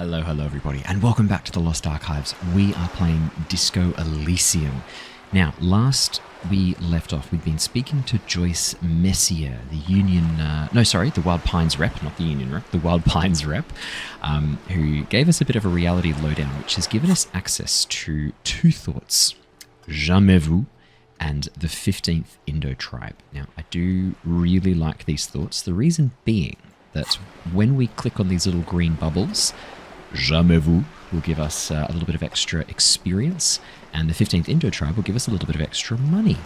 Hello everybody, and welcome back to the Lost Archives. We are playing Disco Elysium. Now, last we left off, we'd been speaking to Joyce Messier, the Wild Pines rep, not the Union rep, the Wild Pines rep, who gave us a bit of a reality lowdown, which has given us access to two thoughts, Jamais Vu and the 15th Indo tribe. Now, I do really like these thoughts, the reason being that when we click on these little green bubbles, Jamais Vu will give us a little bit of extra experience, and the 15th Indo tribe will give us a little bit of extra money,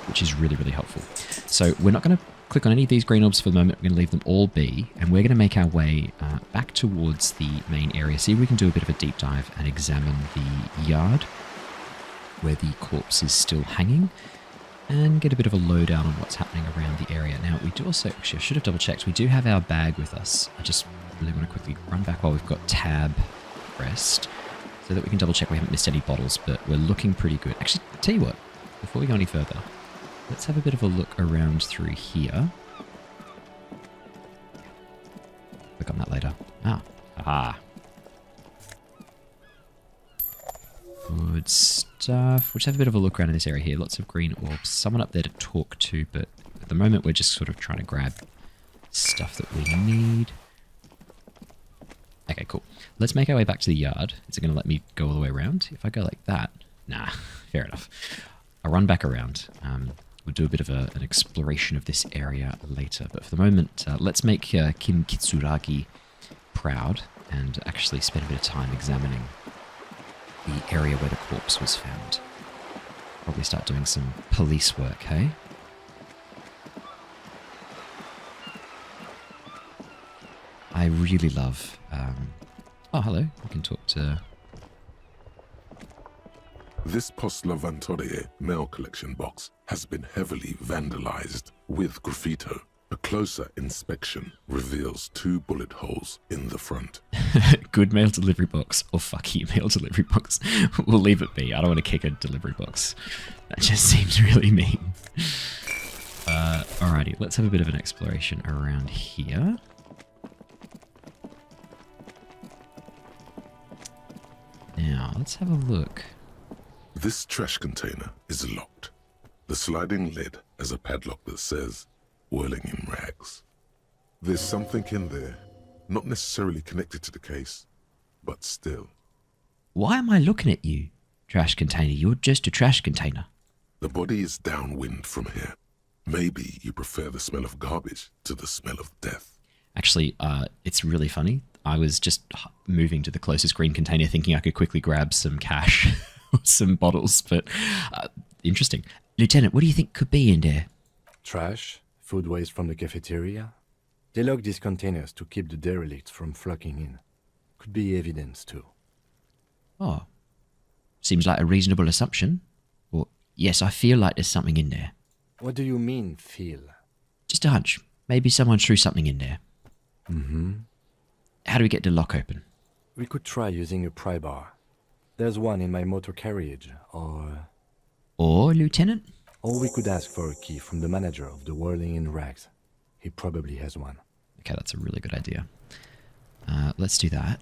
which is really, really helpful. So we're not going to click on any of these green orbs for the moment. We're going to leave them all be, and we're going to make our way back towards the main area, see if we can do a bit of a deep dive and examine the yard where the corpse is still hanging, and get a bit of a lowdown on what's happening around the area. Now, we do also, actually I should have double checked, we do have our bag with us. I just really want to quickly run back while we've got tab pressed, so that we can double check we haven't missed any bottles, but we're looking pretty good. Actually, tell you what, before we go any further, let's have a bit of a look around through here. Click on that later. Aha. Good stuff. We'll just have a bit of a look around in this area here. Lots of green orbs. Someone up there to talk to, but at the moment we're just sort of trying to grab stuff that we need. Okay, cool. Let's make our way back to the yard. Is it going to let me go all the way around? If I go like that... Nah, fair enough. I'll run back around. We'll do a bit of an exploration of this area later. But for the moment, let's make Kim Kitsuragi proud and actually spend a bit of time examining the area where the corpse was found. Probably start doing some police work, hey? I really love... oh, hello. We can talk to... This Postlavantore mail collection box has been heavily vandalized with graffito. A closer inspection reveals 2 bullet holes in the front. Good mail delivery box, or fuck you mail delivery box. We'll leave it be. I don't want to kick a delivery box. That just seems really mean. Alrighty, let's have a bit of an exploration around here. Now, let's have a look. This trash container is locked. The sliding lid has a padlock that says, "Whirling in rags." There's something in there, not necessarily connected to the case, but still. Why am I looking at you, trash container? You're just a trash container. The body is downwind from here. Maybe you prefer the smell of garbage to the smell of death. Actually, it's really funny. I was just moving to the closest green container thinking I could quickly grab some cash or some bottles, but interesting. Lieutenant, what do you think could be in there? Trash, food waste from the cafeteria. They lock these containers to keep the derelicts from flocking in. Could be evidence too. Oh, seems like a reasonable assumption. Well, yes, I feel like there's something in there. What do you mean, feel? Just a hunch. Maybe someone threw something in there. Mm-hmm. How do we get the lock open? We could try using a pry bar. There's one in my motor carriage, or... Or, Lieutenant? Or we could ask for a key from the manager of the Whirling in Rags. He probably has one. Okay, that's a really good idea. Let's do that.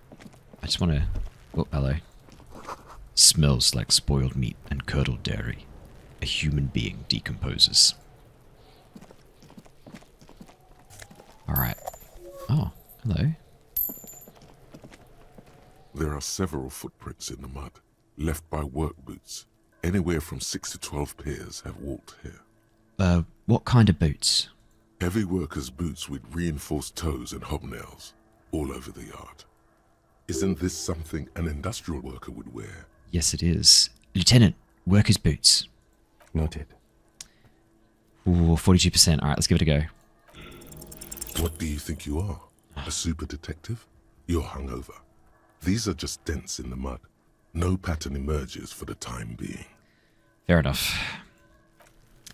I just want to... Oh, hello. Smells like spoiled meat and curdled dairy. A human being decomposes. Alright. Oh, hello. There are several footprints in the mud, left by work boots. Anywhere from 6 to 12 pairs have walked here. What kind of boots? Heavy workers' boots with reinforced toes and hobnails, all over the yard. Isn't this something an industrial worker would wear? Yes, it is. Lieutenant, workers' boots. Noted. Ooh, 42%. Alright, let's give it a go. What do you think you are? A super detective? You're hungover. These are just dents in the mud. No pattern emerges for the time being. Fair enough.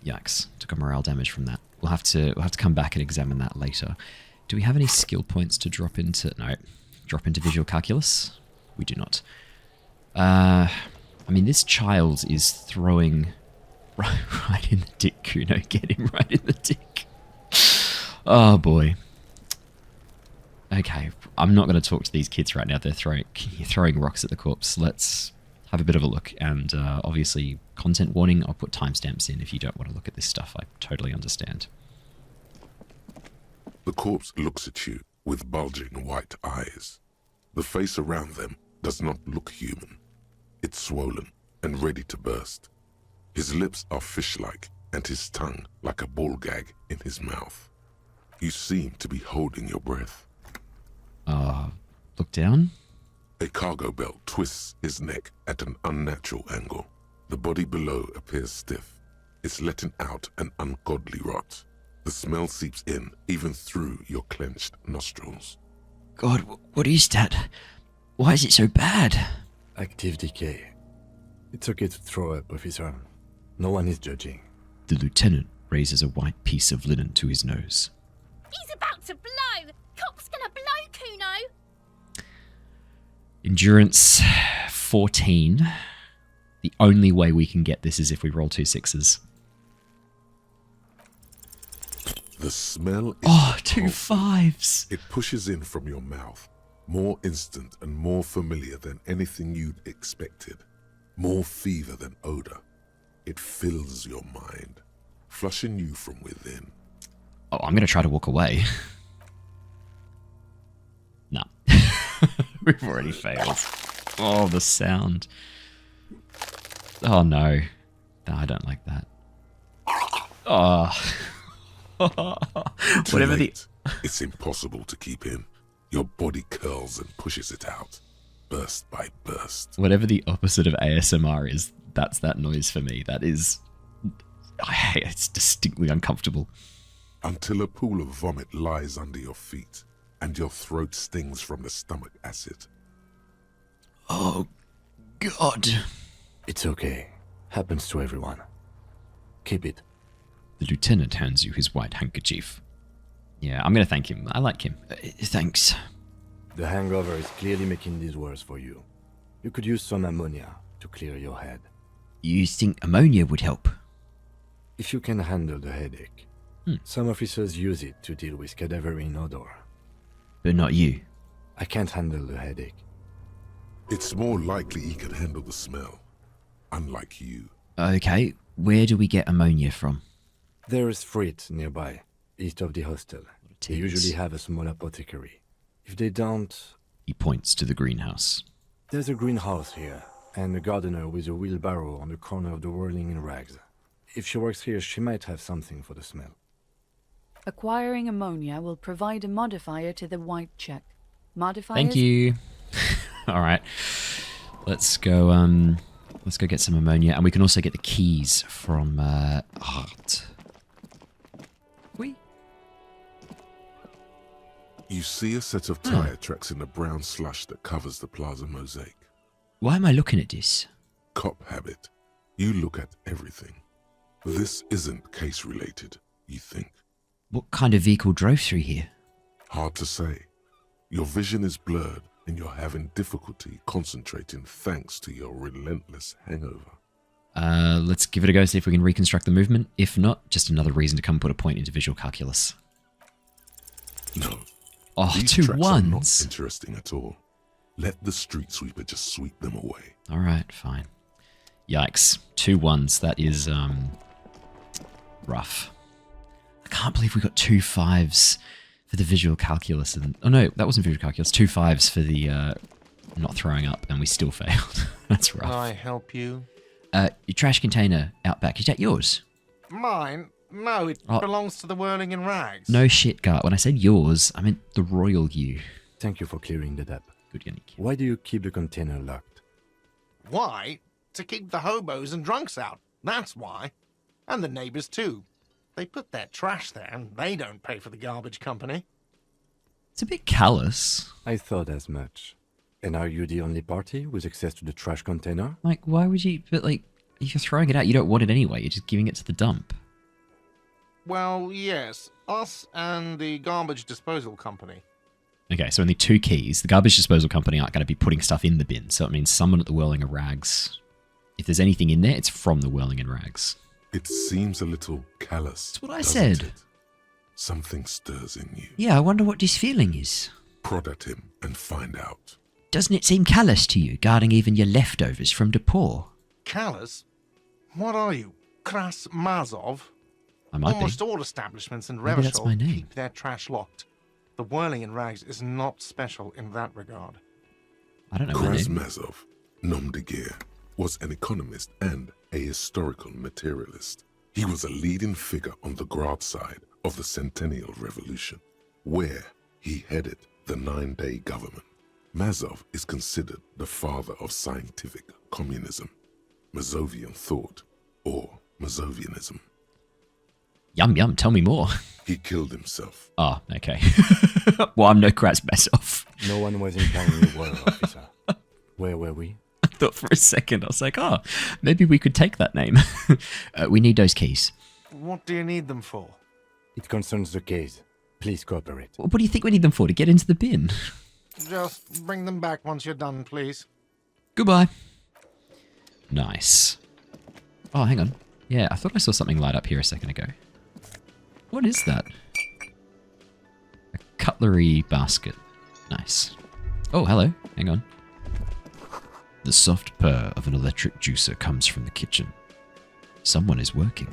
Yikes. Took a morale damage from that. We'll have to come back and examine that later. Do we have any skill points to drop into... No. Drop into visual calculus? We do not. I mean, this child is throwing right in the dick, Kuno. Get him right in the dick. Oh, boy. Okay, I'm not going to talk to these kids right now. They're throwing rocks at the corpse. Let's have a bit of a look. And obviously, content warning, I'll put timestamps in if you don't want to look at this stuff. I totally understand. The corpse looks at you with bulging white eyes. The face around them does not look human. It's swollen and ready to burst. His lips are fish-like and his tongue like a ball gag in his mouth. You seem to be holding your breath. Look down. A cargo belt twists his neck at an unnatural angle. The body below appears stiff. It's letting out an ungodly rot. The smell seeps in even through your clenched nostrils. God, what is that? Why is it so bad? Active decay. It's okay to throw up, officer. No one is judging. The lieutenant raises a white piece of linen to his nose. He's about to blow! Cop's gonna blow, Kuno! Endurance 14. The only way we can get this is if we roll 2 6s. The smell is Oh, 2 potent. 5s. It pushes in from your mouth, more instant and more familiar than anything you'd expected. More fever than odor. It fills your mind, flushing you from within. Oh, I'm going to try to walk away. No. We've already failed. Oh, the sound. Oh, no. No, I don't like that. Oh. Too Whatever late. It's impossible to keep in. Your body curls and pushes it out, burst by burst. Whatever the opposite of ASMR is, that's that noise for me. That is... I hate it. It's distinctly uncomfortable. Until a pool of vomit lies under your feet, and your throat stings from the stomach acid. Oh, God. It's okay. Happens to everyone. Keep it. The lieutenant hands you his white handkerchief. Yeah, I'm going to thank him. I like him. Thanks. The hangover is clearly making this worse for you. You could use some ammonia to clear your head. You think ammonia would help? If you can handle the headache. Some officers use it to deal with cadaverine odor. But not you. I can't handle the headache. It's more likely he can handle the smell, unlike you. Okay, where do we get ammonia from? There is freight nearby, east of the hostel. They Tears. usually have a small apothecary. If they don't, He points to the greenhouse. there's a greenhouse here, and a gardener with a wheelbarrow on the corner of the whirling in rags. If she works here, she might have something for the smell. Acquiring ammonia will provide a modifier to the white check. Modifiers... Thank you. All right. Let's go get some ammonia, and we can also get the keys from Art. Whee. You see a set of tire tracks in the brown slush that covers the plaza mosaic. Why am I looking at this? Cop habit. You look at everything. This isn't case-related, you think. What kind of vehicle drove through here? Hard to say. Your vision is blurred and you're having difficulty concentrating thanks to your relentless hangover. Let's give it a go, see if we can reconstruct the movement. If not, just another reason to come put a point into visual calculus. No. Oh, These 2 tracks are not ones. interesting at all. Let the street sweeper just sweep them away. All right, fine. Yikes. 2 1s. That is, rough. I can't believe we got 2 5s for the visual calculus. And oh, no, that wasn't visual calculus. 2 5s for the not throwing up, and we still failed. That's rough. Can I help you? Your trash container out back, is that yours? Mine? No, it Oh. belongs to the Whirling in Rags. No shit, Gart. When I said yours, I meant the royal you. Thank you for clearing that up. Good, Yannick. Why do you keep the container locked? Why? To keep the hobos and drunks out. That's why. And the neighbours too. They put their trash there and they don't pay for the garbage company. It's a bit callous. I thought as much. And are you the only party with access to the trash container? Like, why would you... But, like, if you're throwing it out, you don't want it anyway. You're just giving it to the dump. Well, yes. Us and the garbage disposal company. Okay, so only 2 keys. The garbage disposal company aren't going to be putting stuff in the bin, so it means someone at the Whirling in Rags... If there's anything in there, it's from the Whirling in Rags. It seems a little callous. That's what I doesn't said. it? Something stirs in you. Yeah, I wonder what this feeling is. Prod at him, and find out. Doesn't it seem callous to you, guarding even your leftovers from the poor? Callous? What are you, Kras Mazov? I might Almost all establishments in Maybe that's my Revachol name. keep their trash locked. The whirling in rags is not special in that regard. I don't know my name. Krasmazov, nom de guerre, was an economist and a historical materialist. He was a leading figure on the Grad side of the Centennial Revolution, where he headed the 9-day government. Mazov is considered the father of scientific communism, Mazovian thought, or Mazovianism. Yum yum, tell me more. He killed himself. Oh, okay. Well, I'm no Krasmazov. No one was implying you were, officer. Where were we? I thought for a second, I was like, oh, maybe we could take that name. We need those keys. What do you need them for? It concerns the case. Please cooperate. What do you think we need them for? To get into the bin? Just bring them back once you're done, please. Goodbye. Nice. Oh, hang on. Yeah, I thought I saw something light up here a second ago. What is that? A cutlery basket. Nice. Oh, hello. Hang on. The soft purr of an electric juicer comes from the kitchen. Someone is working.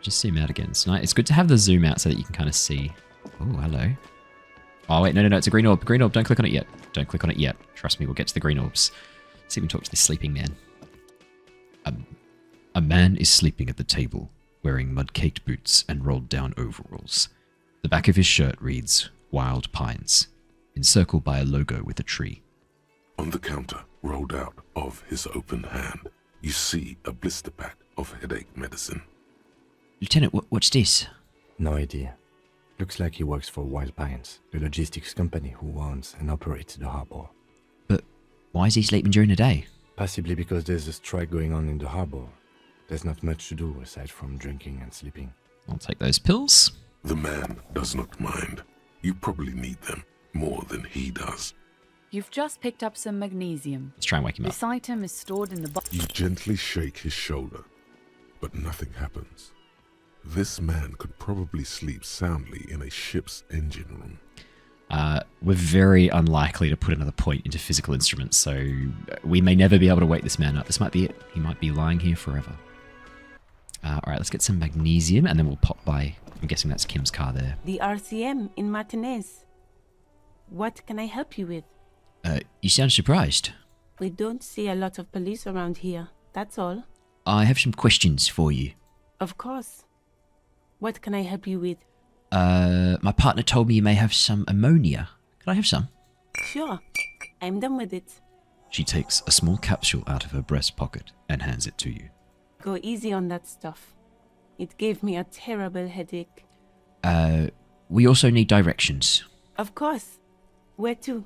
Just zoom out again. It's good to have the zoom out so that you can kind of see. Oh, hello. Oh, wait, no, it's a green orb. Green orb, don't click on it yet. Don't click on it yet. Trust me, we'll get to the green orbs. Let's see if we can talk to this sleeping man. A man is sleeping at the table, wearing mud-caked boots and rolled-down overalls. The back of his shirt reads, Wild Pines, encircled by a logo with a tree. On the counter, rolled out of his open hand, you see a blister pack of headache medicine. Lieutenant, what's this? No idea. Looks like he works for Wild Pines, the logistics company who owns and operates the harbor. But why is he sleeping during the day? Possibly because there's a strike going on in the harbor. There's not much to do aside from drinking and sleeping. I'll take those pills. The man does not mind. You probably need them more than he does. You've just picked up some magnesium. Let's try and wake him up. This item is stored in the You gently shake his shoulder, but nothing happens. This man could probably sleep soundly in a ship's engine room. We're very unlikely to put another point into physical instruments, so we may never be able to wake this man up. This might be it. He might be lying here forever. Alright, let's get some magnesium, and then we'll pop by. I'm guessing that's Kim's car there. The RCM in Martinaise. What can I help you with? You sound surprised. We don't see a lot of police around here, that's all. I have some questions for you. Of course. What can I help you with? My partner told me you may have some ammonia. Can I have some? Sure, I'm done with it. She takes a small capsule out of her breast pocket and hands it to you. Go easy on that stuff. It gave me a terrible headache. We also need directions. Of course. Where to?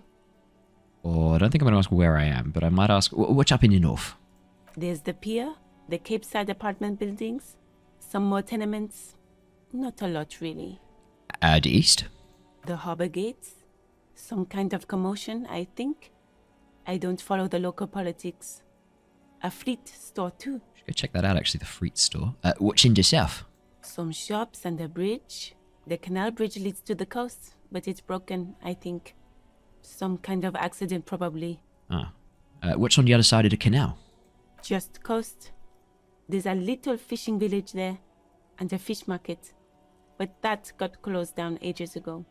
Or I don't think I'm going to ask where I am, but I might ask, what's up in the north? There's the pier, the Cape Side apartment buildings, some more tenements. Not a lot, really. The east? The harbor gates. Some kind of commotion, I think. I don't follow the local politics. A fleet store, too. Should go check that out, actually, the Freet store. What's in the south? Some shops and a bridge. The canal bridge leads to the coast, but it's broken, I think. Some kind of accident, probably. What's on the other side of the canal? Just coast. There's a little fishing village there, and a fish market. But that got closed down ages ago.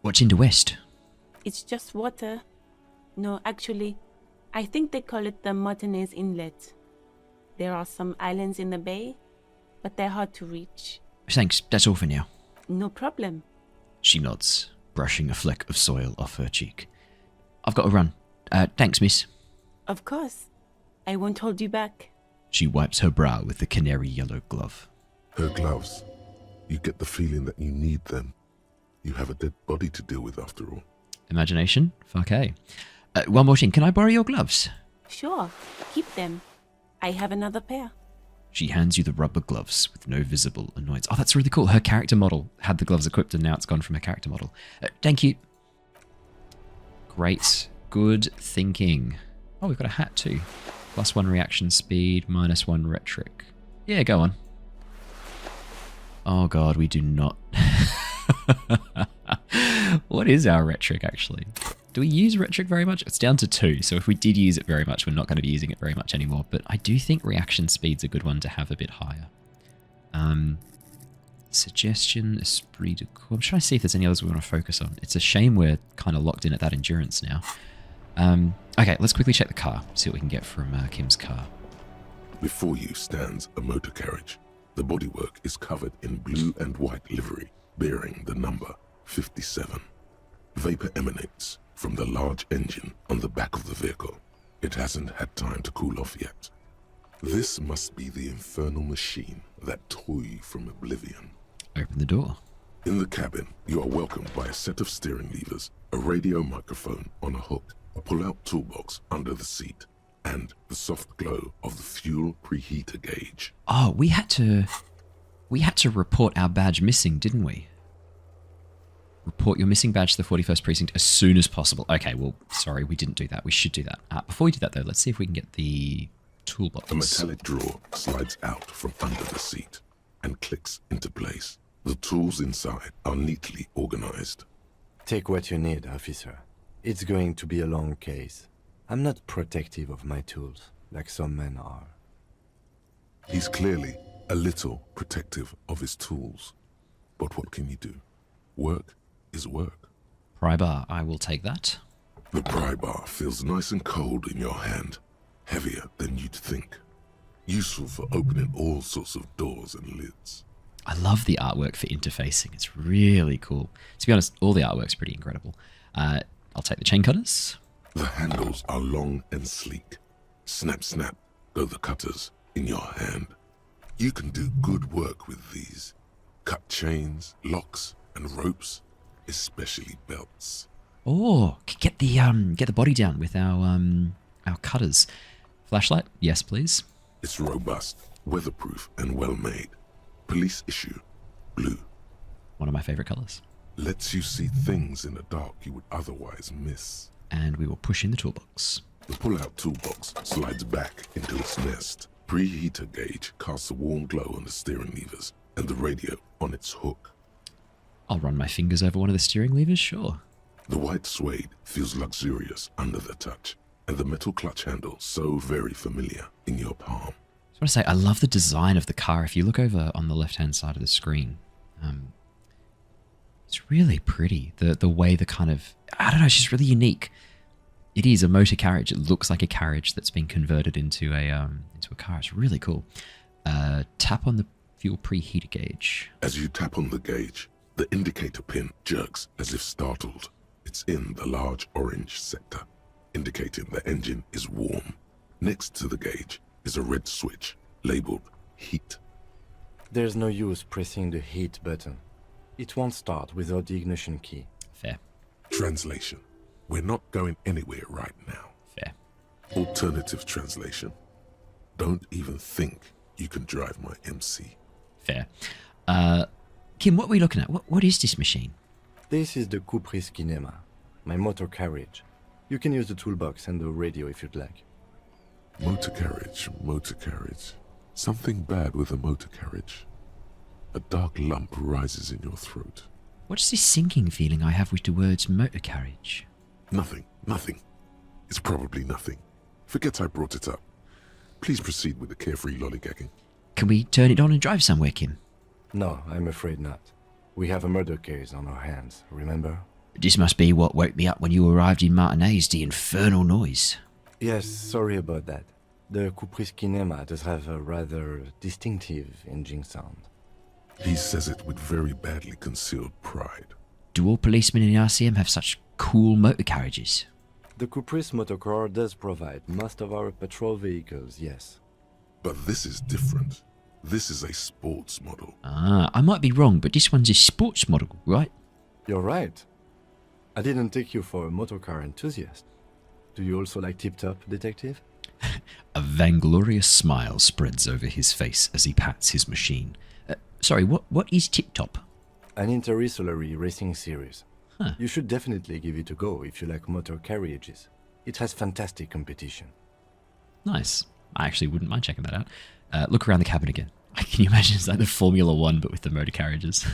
What's in the west? It's just water. No, actually, I think they call it the Martinaise Inlet. There are some islands in the bay, but they're hard to reach. Thanks, that's all for now. No problem. She nods, brushing a fleck of soil off her cheek. I've got to run. Thanks, miss. Of course. I won't hold you back. She wipes her brow with the canary yellow glove. Her gloves. You get the feeling that you need them. You have a dead body to deal with after all. Imagination? Fuck hey. One more thing, can I borrow your gloves? Sure, keep them. I have another pair. She hands you the rubber gloves with no visible annoyance. Oh, that's really cool. Her character model had the gloves equipped and now it's gone from her character model. Thank you. Great. Good thinking. Oh, we've got a hat too. +1 reaction speed, -1 rhetoric. Yeah, go on. Oh god, we do not... What is our rhetoric, actually? Do we use rhetoric very much? It's down to 2, so if we did use it very much, we're not going to be using it very much anymore. But I do think reaction speed's a good one to have a bit higher. Suggestion, esprit de corps. I'm trying to see if there's any others we want to focus on. It's a shame we're kind of locked in at that endurance now. Okay, let's quickly check the car, see what we can get from Kim's car. Before you stands a motor carriage. The bodywork is covered in blue and white livery, bearing the number 57. Vapor emanates from the large engine on the back of the vehicle. It hasn't had time to cool off yet. This must be the infernal machine, that toy from oblivion. Open the door. In the cabin, you are welcomed by a set of steering levers, a radio microphone on a hook, a pull-out toolbox under the seat, and the soft glow of the fuel preheater gauge. Oh, we had to report our badge missing, didn't we? Report your missing badge to the 41st Precinct as soon as possible. Okay, well, sorry, we didn't do that. We should do that. Before we do that, though, let's see if we can get the toolbox. A metallic drawer slides out from under the seat and clicks into place. The tools inside are neatly organized. Take what you need, officer. It's going to be a long case. I'm not protective of my tools, like some men are. He's clearly a little protective of his tools. But what can you do? Work is work. Pry bar, I will take that. The pry bar feels nice and cold in your hand, heavier than you'd think. Useful for opening all sorts of doors and lids. I love the artwork for interfacing. It's really cool. To be honest, all the artwork's pretty incredible. I'll take the chain cutters. The handles are long and sleek. Snap, snap, go the cutters in your hand. You can do good work with these. Cut chains, locks, and ropes, especially belts. Oh, get the body down with our cutters. Flashlight, yes, please. It's robust, weatherproof, and well made. Police issue, blue. One of my favorite colors. Lets you see things in the dark you would otherwise miss. And we will push in the toolbox. The pull-out toolbox slides back into its nest. Preheater gauge casts a warm glow on the steering levers and the radio on its hook. I'll run my fingers over one of the steering levers, sure. The white suede feels luxurious under the touch, and the metal clutch handle so very familiar in your palm. I just want to say, I love the design of the car. If you look over on the left-hand side of the screen, it's really pretty. The way the kind of, I don't know, it's just really unique. It is a motor carriage. It looks like a carriage that's been converted into a car. It's really cool. Tap on the fuel preheater gauge. As you tap on the gauge, the indicator pin jerks as if startled. It's in the large orange sector, indicating the engine is warm. Next to the gauge is a red switch labeled heat. There's no use pressing the heat button. It won't start without the ignition key. Fair. Translation. We're not going anywhere right now. Fair. Alternative translation. Don't even think you can drive my MC. Fair. Kim, what are we looking at? What is this machine? This is the Caprice Kinema, my motor carriage. You can use the toolbox and the radio if you'd like. Motor carriage, motor carriage. Something bad with a motor carriage. A dark lump rises in your throat. What's this sinking feeling I have with the words motor carriage? Nothing, nothing. It's probably nothing. Forget I brought it up. Please proceed with the carefree lollygagging. Can we turn it on and drive somewhere, Kim? No, I'm afraid not. We have a murder case on our hands, remember? This must be what woke me up when you arrived in Martinaise, the infernal noise. Yes, sorry about that. The Caprice Kinema does have a rather distinctive engine sound. He says it with very badly concealed pride. Do all policemen in the RCM have such cool motor carriages? The Caprice motorcar does provide most of our patrol vehicles, yes. But this is different. This is a sports model. Ah, I might be wrong, but this one's a sports model, right? You're right. I didn't take you for a motorcar enthusiast. Do you also like tip-top, detective? A vainglorious smile spreads over his face as he pats his machine. Sorry, what is Tip Top? An interstellary racing series. Huh. You should definitely give it a go if you like motor carriages. It has fantastic competition. Nice. I actually wouldn't mind checking that out. Look around the cabin again. Can you imagine it's like the Formula One, but with the motor carriages?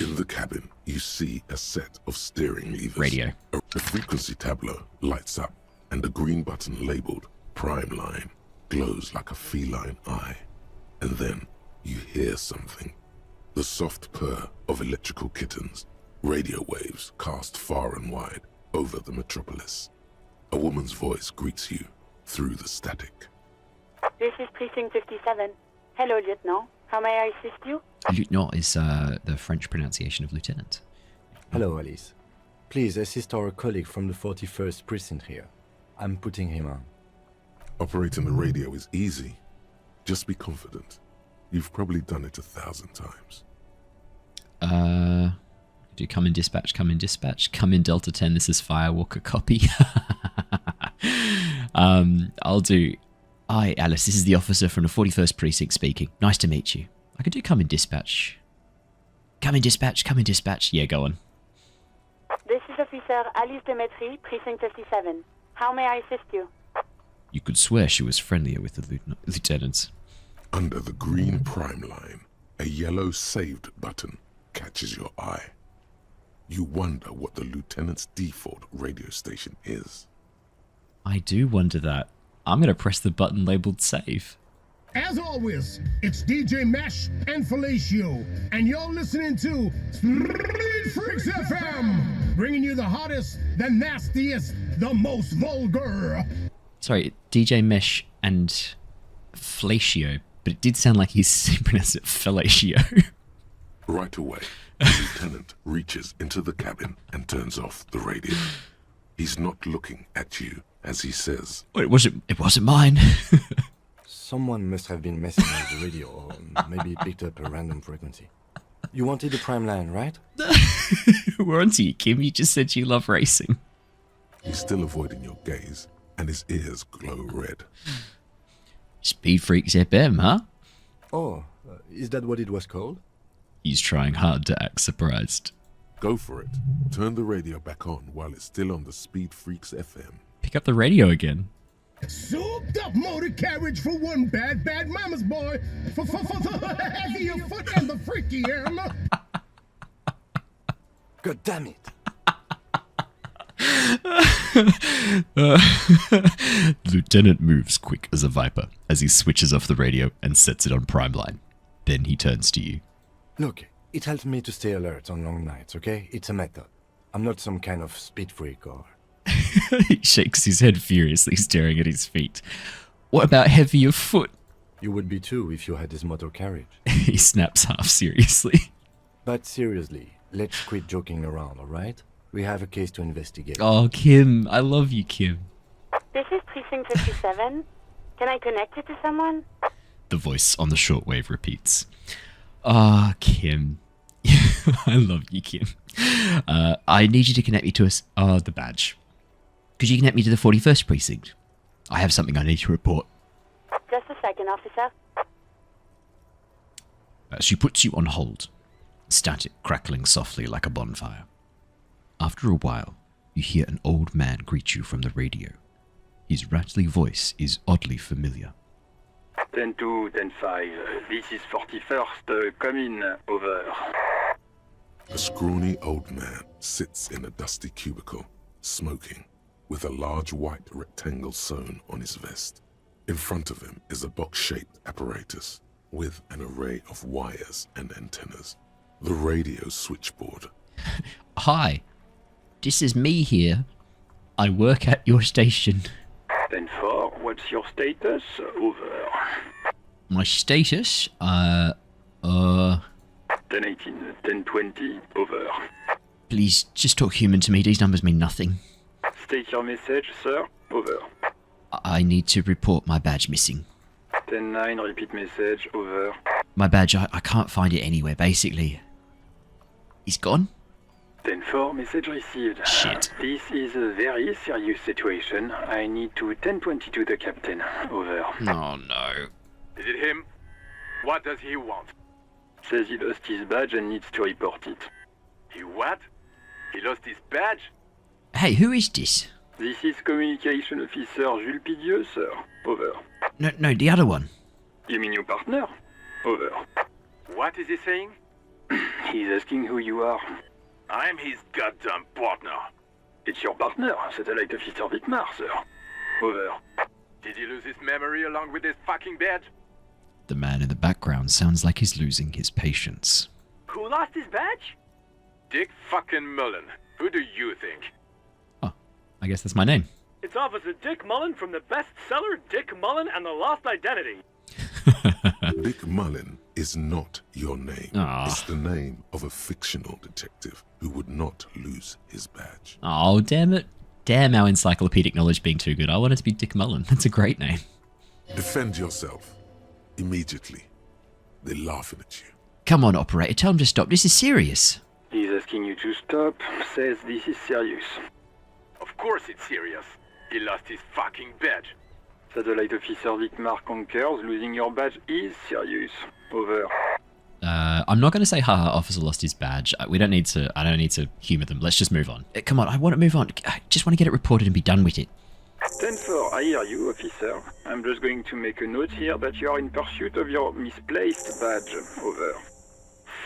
In the cabin, you see a set of steering levers. Radio. A frequency tableau lights up, and a green button labeled Prime Line glows like a feline eye. And then you hear something. The soft purr of electrical kittens, radio waves cast far and wide over the metropolis. A woman's voice greets you through the static. This is Precinct 57. Hello, Lieutenant. How may I assist you? Lieutenant is the French pronunciation of lieutenant. Hello, Alice. Please assist our colleague from the 41st precinct here. I'm putting him on. Operating the radio is easy. Just be confident. You've probably done it 1,000 times. Do come in dispatch, come in dispatch, come in Delta 10, this is Firewalker, copy. I'll do... Hi, Alice, this is the officer from the 41st Precinct speaking. Nice to meet you. I could do come in dispatch. Come in dispatch, come in dispatch. Yeah, go on. This is Officer Alice Demetri, Precinct 57. How may I assist you? You could swear she was friendlier with the lieutenants. Under the green Prime Line, a yellow saved button catches your eye. You wonder what the lieutenant's default radio station is. I do wonder that. I'm going to press the button labeled save. As always, it's DJ Mesh and Felicio, and you're listening to Street Freaks FM, bringing you the hottest, the nastiest, the most vulgar. Sorry, DJ Mesh and Fellatio, but it did sound like he's pronounced it fellatio. Right away, the lieutenant reaches into the cabin and turns off the radio. He's not looking at you as he says, It wasn't mine. Someone must have been messing with the radio, or maybe picked up a random frequency. You wanted the Prime Line, right? We're on to you, Kim. You just said you love racing. he's still avoiding your gaze, and his ears glow red. Speed Freaks FM, huh? Oh, is that what it was called? He's trying hard to act surprised. Go for it. Turn the radio back on while it's still on the Speed Freaks FM. Pick up the radio again. Souped up motor carriage for one bad mama's boy. For the heavier foot and the freakier. God damn it. Lieutenant moves quick as a viper as he switches off the radio and sets it on prime line. Then he turns to you. Look, it helps me to stay alert on long nights, okay? It's a method. I'm not some kind of speed freak or... He shakes his head furiously, staring at his feet. What about heavy of foot? You would be too if you had this motor carriage. He snaps half seriously. But seriously, let's quit joking around, alright? We have a case to investigate. Oh, Kim. I love you, Kim. This is Precinct 57. Can I connect you to someone? The voice on the shortwave repeats. Ah, Kim. I love you, Kim. I need you to connect me to us. The badge. Could you connect me to the 41st precinct? I have something I need to report. Just a second, officer. She puts you on hold. Static crackling softly like a bonfire. After a while, you hear an old man greet you from the radio. His rattly voice is oddly familiar. 10-2, 10-5. This is 41st. Come in. Over. A scrawny old man sits in a dusty cubicle, smoking, with a large white rectangle sewn on his vest. In front of him is a box-shaped apparatus with an array of wires and antennas. The radio switchboard. Hi, this is me here. I work at your station. 10-4, what's your status? Over. My status? 10-18, 10-20, over. Please, just talk human to me. These numbers mean nothing. State your message, sir. Over. I need to report my badge missing. 10-9, repeat message. Over. My badge, I can't find it anywhere, basically. It's gone? 10-4, message received. Shit. This is a very serious situation. I need to 10-22 the captain. Over. Oh, no. Is it him? What does he want? Says he lost his badge and needs to report it. He what? He lost his badge? Hey, who is this? This is Communication Officer Jules Pidieux, sir. Over. No, the other one. You mean your partner? Over. What is he saying? He's asking who you are. I'm his goddamn partner. It's your partner, Satellite Officer Vitmar, sir. Over. Did he lose his memory along with his fucking badge? The man in the background sounds like he's losing his patience. Who lost his badge? Dick fucking Mullen. Who do you think? Oh, I guess that's my name. It's Officer Dick Mullen from the bestseller Dick Mullen and the Lost Identity. Dick Mullen is not your name. Aw. It's the name of a fictional detective who would not lose his badge. Oh, damn it. Damn our encyclopedic knowledge being too good. I want it to be Dick Mullen. That's a great name. Defend yourself. Immediately. They're laughing at you. Come on, operator. Tell him to stop. This is serious. He's asking you to stop, says this is serious. Of course it's serious. He lost his fucking badge. Satellite Officer Vitmar concurs, losing your badge is serious. Over. I'm not going to say, haha, officer lost his badge. I don't need to humour them. Let's just move on. Come on, I want to move on. I just want to get it reported and be done with it. 10-4, I hear you, officer. I'm just going to make a note here that you are in pursuit of your misplaced badge. Over.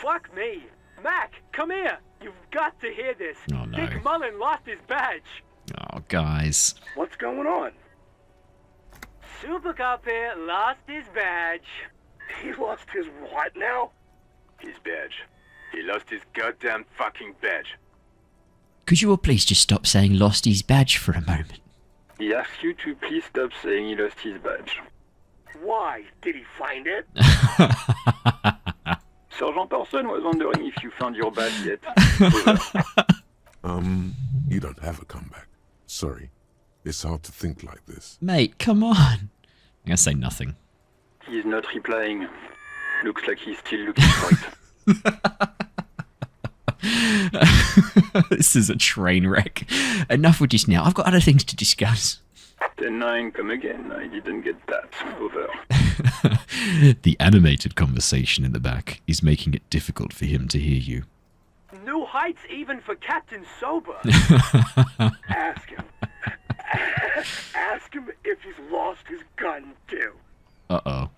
Fuck me. Mac, come here. You've got to hear this. Oh, no. Dick Mullen lost his badge. Oh, guys. What's going on? Super Cop here lost his badge. He lost his what now? His badge. He lost his goddamn fucking badge. Could you all please just stop saying lost his badge for a moment? He asks you to please stop saying he lost his badge. Why? Did he find it? Sergeant Orson was wondering if you found your badge yet. You don't have a comeback. Sorry. It's hard to think like this. Mate, come on. I'm going to say nothing. He's not replying. Looks like he's still looking for it. This is a train wreck. Enough with this now. I've got other things to discuss. 10-9, come again. I didn't get that. Over. The animated conversation in the back is making it difficult for him to hear you. New heights even for Captain Sober. Ask him. Ask him if he's lost his gun too. Uh-oh.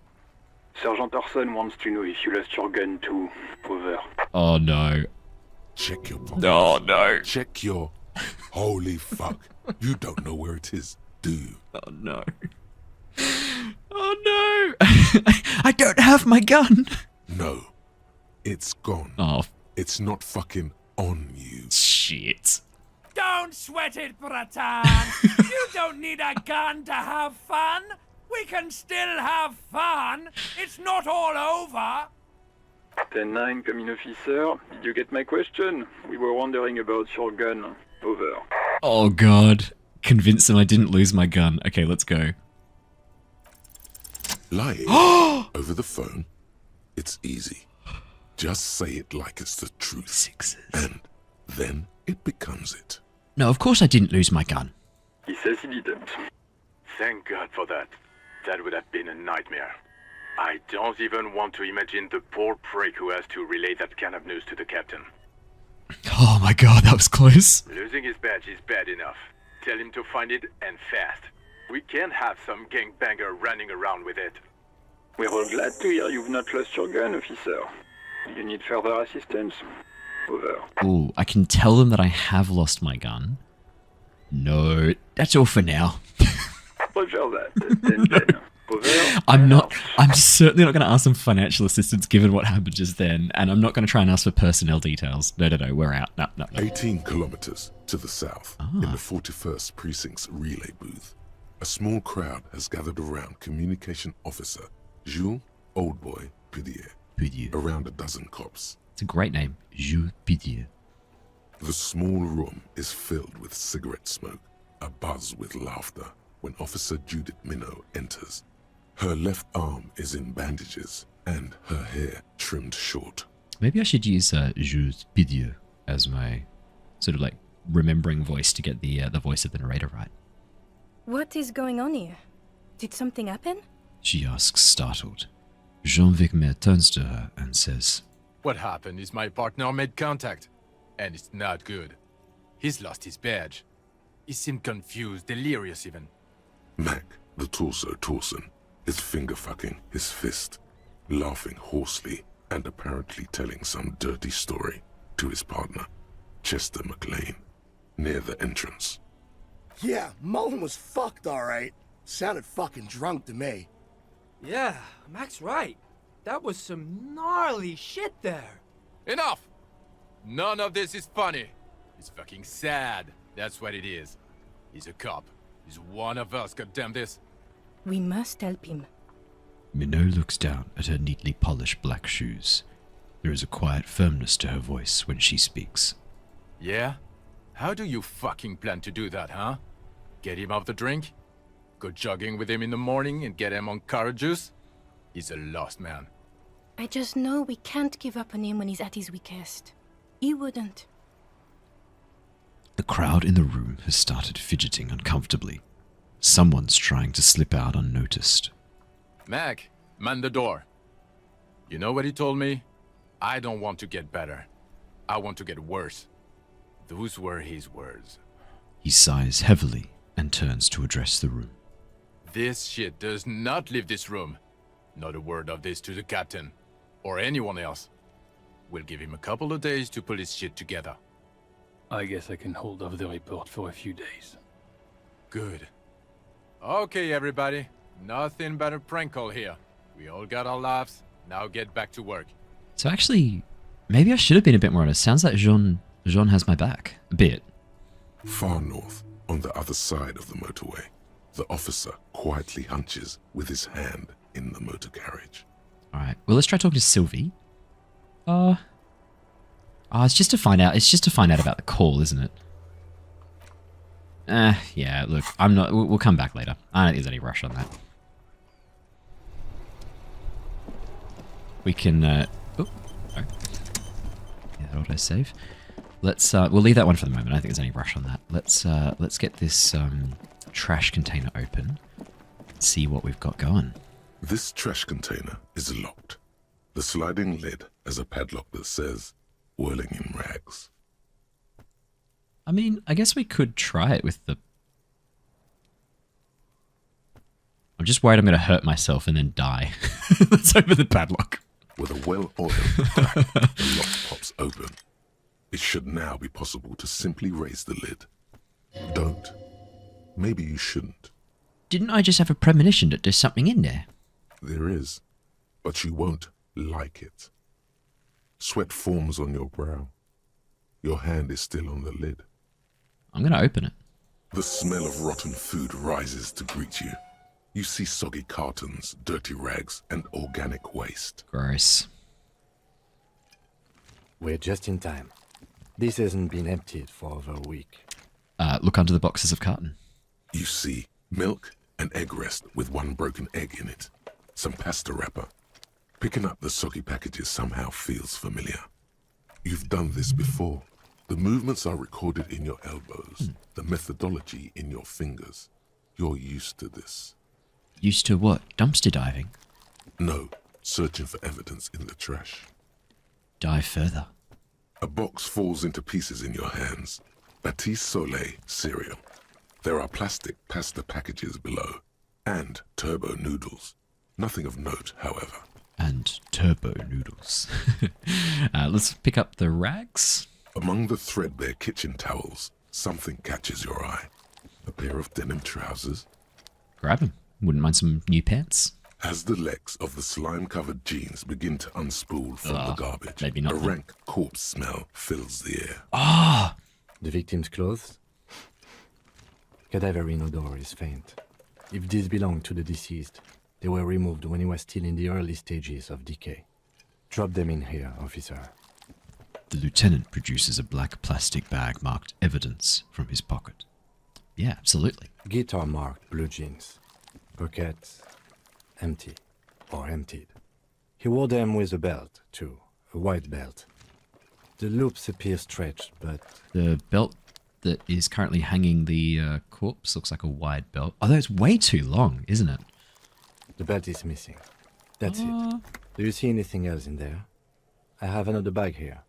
Sergeant Orson wants to know if you lost your gun too. Over. Oh, no. Check your pocket. Oh, no. Check your... Holy fuck. You don't know where it is, do you? Oh, no. Oh, no. I don't have my gun. No. It's gone. Oh. It's not fucking on you. Shit. Don't sweat it, Bratan. You don't need a gun to have fun. We can still have fun. It's not all over. 10-9, come in, officer. Did you get my question? We were wondering about your gun. Over. Oh, God. Convince him I didn't lose my gun. Okay, let's go. Lying over the phone? It's easy. Just say it like it's the truth. Sixes. And then it becomes it. No, of course I didn't lose my gun. He says he didn't. Thank God for that. That would have been a nightmare. I don't even want to imagine the poor prick who has to relay that kind of news to the captain. Oh my God, that was close. Losing his badge is bad enough. Tell him to find it, and fast. We can't have some gangbanger running around with it. We're all glad to hear you've not lost your gun, officer. You need further assistance? Over. Ooh, I can tell them that I have lost my gun. No, that's all for now. Roger that. 10-10. Over. I'm certainly not going to ask them financial assistance given what happened just then, and I'm not going to try and ask for personnel details. No, we're out. No. 18 kilometers to the south, in the 41st Precinct's relay booth, a small crowd has gathered around Communication Officer Jules Oldboy Pidier. Around a dozen cops. It's a great name, Jules Pidier. The small room is filled with cigarette smoke, a buzz with laughter, when Officer Judith Minot enters. Her left arm is in bandages, and her hair trimmed short. Maybe I should use Jules Pidier as my sort of like remembering voice to get the voice of the narrator right. What is going on here? Did something happen? She asks, startled. Jean Vigmer turns to her and says, What happened is my partner made contact, and it's not good. He's lost his badge. He seemed confused, delirious even. Mac, the torso Torson, is finger-fucking his fist. laughing hoarsely and apparently telling some dirty story to his partner, Chester McLean, near the entrance. Yeah, Mullen was fucked, alright. Sounded fucking drunk to me. Yeah, Mac's right. That was some gnarly shit there. Enough! None of this is funny. It's fucking sad. That's what it is. He's a cop. He's one of us, goddamn this. We must help him. Minot looks down at her neatly polished black shoes. There is a quiet firmness to her voice when she speaks. Yeah? How do you fucking plan to do that, huh? Get him off the drink? Go jogging with him in the morning and get him on carrot juice? He's a lost man. I just know we can't give up on him when he's at his weakest. He wouldn't. The crowd in the room has started fidgeting uncomfortably. Someone's trying to slip out unnoticed. Mac, man the door. You know what he told me? I don't want to get better. I want to get worse. Those were his words. He sighs heavily and turns to address the room. This shit does not leave this room. Not a word of this to the captain. Or anyone else. We'll give him a couple of days to pull his shit together. I guess I can hold off the report for a few days. Good. Okay, everybody. Nothing but a prank call here. We all got our laughs. Now get back to work. So actually, maybe I should have been a bit more honest. Sounds like Jean has my back. A bit. Far north, on the other side of the motorway, the officer quietly hunches with his hand in the motor carriage. Alright, well let's try talking to Sylvie. It's just to find out about the call, isn't it? Yeah, look, we'll come back later. I don't think there's any rush on that. We can, sorry. Yeah, autosave. Let's, we'll leave that one for the moment. I don't think there's any rush on that. Let's get this, trash container open. See what we've got going. This trash container is locked. The sliding lid has a padlock that says, whirling in rags. I mean, I guess we could try it with the... I'm just worried I'm going to hurt myself and then die. Let's open the padlock. With a well-oiled crack, the lock pops open. It should now be possible to simply raise the lid. Don't. Maybe you shouldn't. Didn't I just have a premonition that there's something in there? There is, but you won't like it. Sweat forms on your brow. Your hand is still on the lid. I'm going to open it. The smell of rotten food rises to greet you. You see soggy cartons, dirty rags, and organic waste. Gross. We're just in time. This hasn't been emptied for over a week. Look under the boxes of carton. You see milk, an egg rest with one broken egg in it, some pasta wrapper. Picking up the soggy packages somehow feels familiar. You've done this before. The movements are recorded in your elbows, the methodology in your fingers. You're used to this. Used to what? Dumpster diving? No, searching for evidence in the trash. Dive further. A box falls into pieces in your hands. Batiste Soleil cereal. There are plastic pasta packages below, and turbo noodles. Nothing of note, however. And turbo noodles. Let's pick up the rags. Among the threadbare kitchen towels, something catches your eye. A pair of denim trousers. Grab them. Wouldn't mind some new pants. As the legs of the slime-covered jeans begin to unspool from the garbage, maybe not a then. rank corpse smell fills the air. Ah! The victim's clothes? Cadaverine odor is faint. If these belong to the deceased, they were removed when he was still in the early stages of decay. Drop them in here, officer. The lieutenant produces a black plastic bag marked evidence from his pocket. Yeah, absolutely. Guitar marked blue jeans. Pockets empty or emptied. He wore them with a belt, too. A white belt. The loops appear stretched, but... The belt that is currently hanging the corpse looks like a wide belt. Although it's way too long, isn't it? The belt is missing. That's it. Do you see anything else in there? I have another bag here.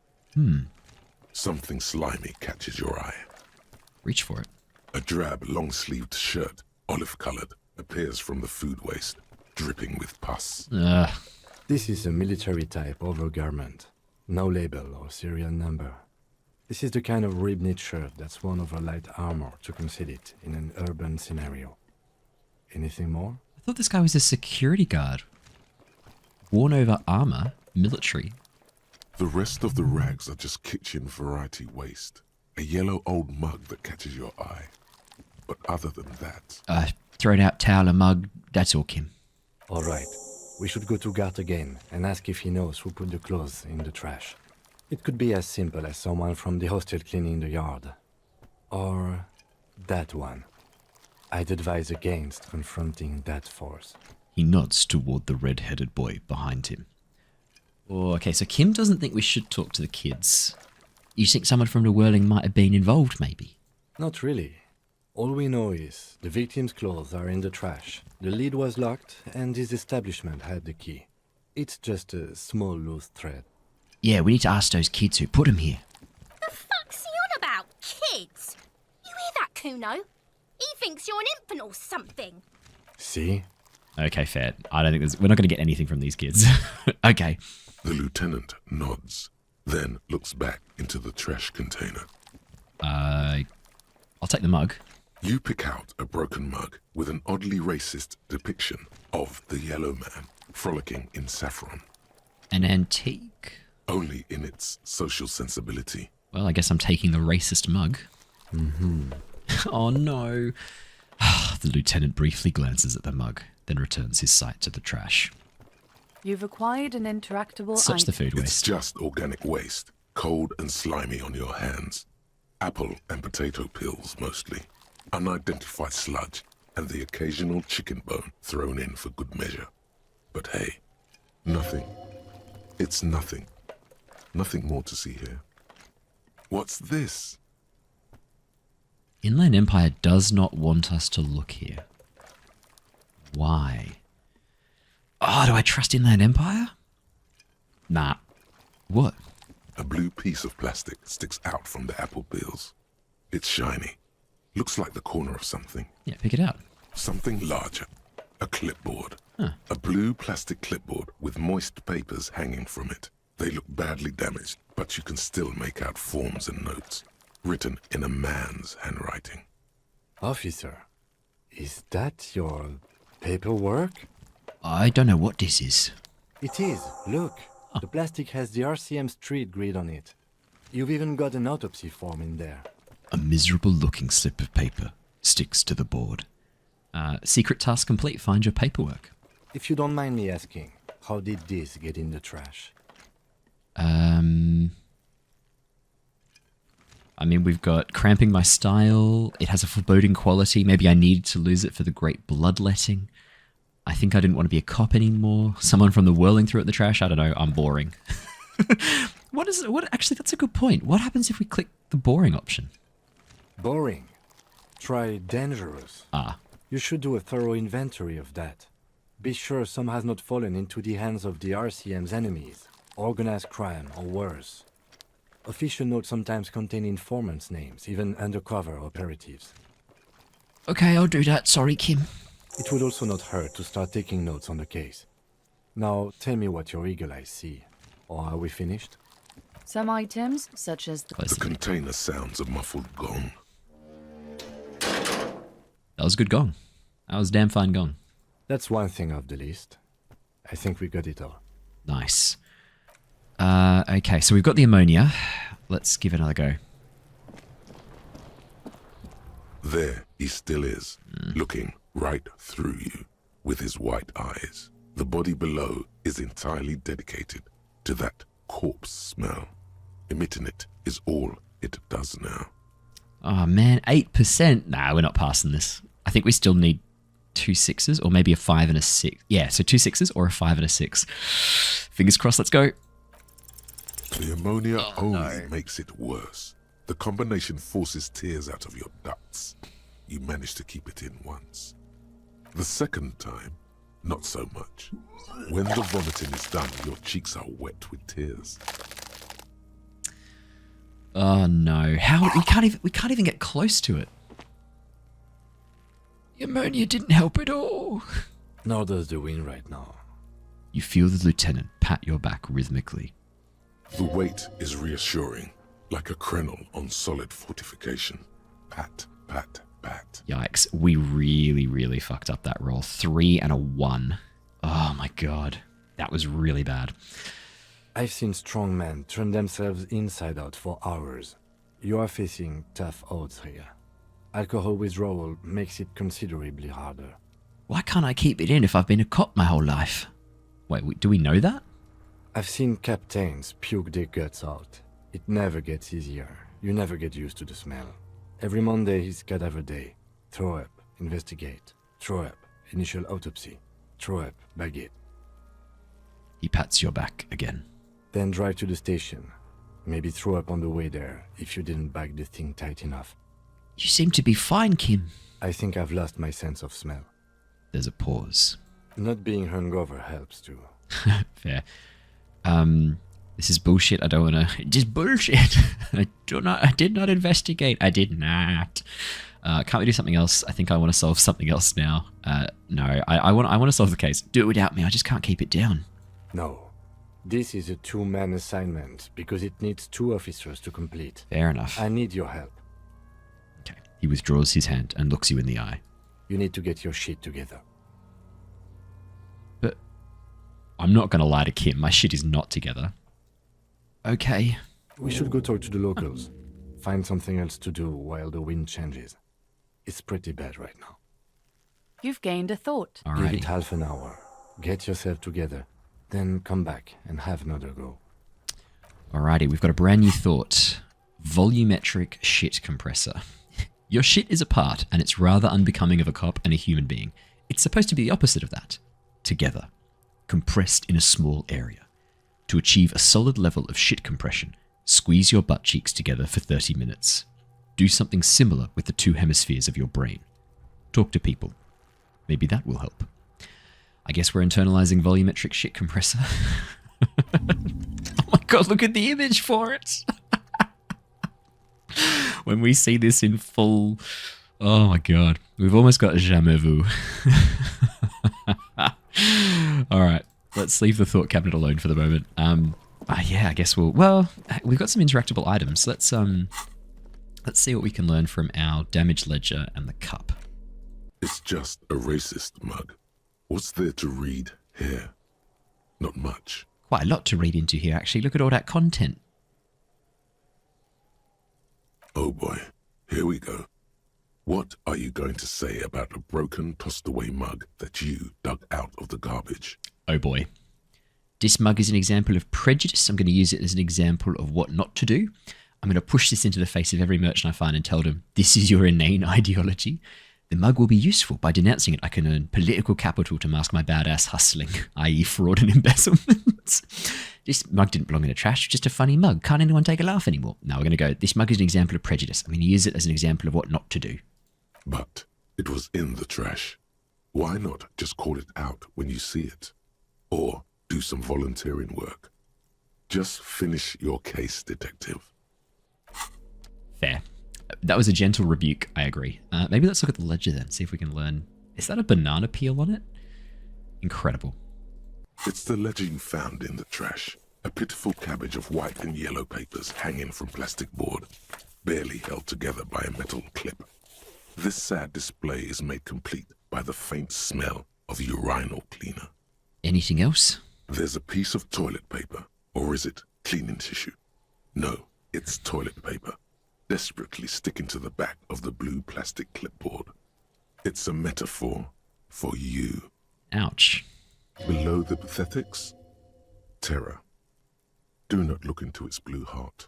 Something slimy catches your eye. Reach for it. A drab, long-sleeved shirt, olive-colored, appears from the food waste, dripping with pus. This is a military type overgarment. No label or serial number. This is the kind of rib-knit shirt that's worn over light armor to conceal it in an urban scenario. Anything more? I thought this guy was a security guard. Worn over armor, military. The rest of the rags are just kitchen variety waste. A yellow old mug that catches your eye. But other than that... Thrown out towel and mug, that's all, Kim. All right. We should go to Gart again and ask if he knows who put the clothes in the trash. It could be as simple as someone from the hostel cleaning the yard. Or that one. I'd advise against confronting that force. He nods toward the red-headed boy behind him. Oh, okay, so Kim doesn't think we should talk to the kids. You think someone from the whirling might have been involved, maybe? Not really. All we know is the victim's clothes are in the trash, the lid was locked, and his establishment had the key. It's just a small loose thread. Yeah, we need to ask those kids who put him here. The fuck's he on about, kids? You hear that, Kuno? He thinks you're an infant or something. See? Okay, fair. I don't think we're not going to get anything from these kids. Okay. The lieutenant nods, then looks back into the trash container. I'll take the mug. You pick out a broken mug with an oddly racist depiction of the yellow man frolicking in saffron. An antique? Only in its social sensibility. Well, I guess I'm taking the racist mug. Mm-hmm. Oh no. The lieutenant briefly glances at the mug, then returns his sight to the trash. You've acquired an interactable Such the item. food waste. It's just organic waste, cold and slimy on your hands. Apple and potato peels, mostly. Unidentified sludge, and the occasional chicken bone thrown in for good measure. But hey, nothing. It's nothing. Nothing more to see here. What's this? Inland Empire does not want us to look here. Why? Oh, do I trust Inland Empire? Nah. What? A blue piece of plastic sticks out from the apple peels. It's shiny. Looks like the corner of something. Yeah, pick it out. Something larger. A clipboard. Huh. A blue plastic clipboard with moist papers hanging from it. They look badly damaged, but you can still make out forms and notes, written in a man's handwriting. Officer, is that your paperwork? I don't know what this is. It is. Look. The plastic has the RCM street grid on it. You've even got an autopsy form in there. A miserable-looking slip of paper sticks to the board. Secret task complete. Find your paperwork. If you don't mind me asking, how did this get in the trash? I mean, we've got cramping my style. It has a foreboding quality. Maybe I needed to lose it for the great bloodletting. I think I didn't want to be a cop anymore. Someone from the whirling threw it in the trash. I don't know. I'm boring. Actually, that's a good point. What happens if we click the boring option? Boring. Try dangerous. Ah. You should do a thorough inventory of that. Be sure some has not fallen into the hands of the RCM's enemies, organized crime or worse. Official notes sometimes contain informants' names, even undercover operatives. Okay, I'll do that. Sorry, Kim. It would also not hurt to start taking notes on the case. Now, tell me what your eagle eyes see. Or are we finished? Some items, such as the container sounds a muffled gong. That was a good gong. That was a damn fine gong. That's one thing off the list. I think we got it all. Nice. Okay, so we've got the ammonia. Let's give it another go. There he still is, looking right through you with his white eyes. The body below is entirely dedicated to that corpse smell. Emitting it is all it does now. Oh man, 8%? Nah, we're not passing this. I think we still need 2 6s or maybe a 5 and a 6. Yeah, so 2 6s or a 5 and a 6. Fingers crossed, let's go. The ammonia only makes it worse. The combination forces tears out of your ducts. You manage to keep it in once. The second time, not so much. When the vomiting is done, your cheeks are wet with tears. Oh no! How we can't even get close to it. The ammonia didn't help at all. Nor does the wind right now. You feel the lieutenant pat your back rhythmically. The weight is reassuring, like a crenel on solid fortification. Pat, pat, pat. Yikes, we really, really fucked up that roll. 3 and a 1. Oh my god, that was really bad. I've seen strong men turn themselves inside out for hours. You are facing tough odds here. Alcohol withdrawal makes it considerably harder. Why can't I keep it in if I've been a cop my whole life? Wait, do we know that? I've seen captains puke their guts out. It never gets easier. You never get used to the smell. Every Monday is cadaver day. Throw up, investigate. Throw up, initial autopsy. Throw up, bag it. He pats your back again. Then drive to the station. Maybe throw up on the way there if you didn't bag the thing tight enough. You seem to be fine, Kim. I think I've lost my sense of smell. There's a pause. Not being hungover helps too. Fair. This is bullshit. I don't want to... Just bullshit. I did not investigate. I did not. Can't we do something else? I think I want to solve something else now. No, I want to solve the case. Do it without me. I just can't keep it down. No. This is a 2-man assignment because it needs 2 officers to complete. Fair enough. I need your help. Okay. He withdraws his hand and looks you in the eye. You need to get your shit together. But I'm not going to lie to Kim. My shit is not together. Okay. We should go talk to the locals. Find something else to do while the wind changes. It's pretty bad right now. You've gained a thought. Give it half an hour. Get yourself together. Then come back and have another go. Alrighty, we've got a brand new thought. Volumetric shit compressor. Your shit is apart, and it's rather unbecoming of a cop and a human being. It's supposed to be the opposite of that. Together. Compressed in a small area. To achieve a solid level of shit compression, squeeze your butt cheeks together for 30 minutes. Do something similar with the 2 hemispheres of your brain. Talk to people. Maybe that will help. I guess we're internalizing volumetric shit compressor. Oh my god, look at the image for it! When we see this in full... Oh my god. We've almost got jamais vu. Alright, let's leave the thought cabinet alone for the moment. Yeah, I guess we'll... Well, we've got some interactable items. Let's see what we can learn from our damage ledger and the cup. It's just a racist mug. What's there to read here? Not much. Quite a lot to read into here, actually. Look at all that content. Oh boy, here we go. What are you going to say about a broken, tossed-away mug that you dug out of the garbage? Oh boy. This mug is an example of prejudice. I'm going to use it as an example of what not to do. I'm going to push this into the face of every merchant I find and tell them, this is your inane ideology. The mug will be useful. By denouncing it, I can earn political capital to mask my badass hustling, i.e. fraud and embezzlement. This mug didn't belong in the trash, just a funny mug. Can't anyone take a laugh anymore? Now we're going to go, this mug is an example of prejudice. I'm going to use it as an example of what not to do. But it was in the trash. Why not just call it out when you see it? Or do some volunteering work. Just finish your case, detective. Fair. That was a gentle rebuke, I agree. Maybe let's look at the ledger then, see if we can learn. Is that a banana peel on it? Incredible. It's the ledger you found in the trash. A pitiful cabbage of white and yellow papers hanging from plastic board, barely held together by a metal clip. This sad display is made complete by the faint smell of urinal cleaner. Anything else? There's a piece of toilet paper, or is it cleaning tissue? No, it's toilet paper. Desperately sticking to the back of the blue plastic clipboard. It's a metaphor for you. Ouch. Below the pathetics, terror. Do not look into its blue heart.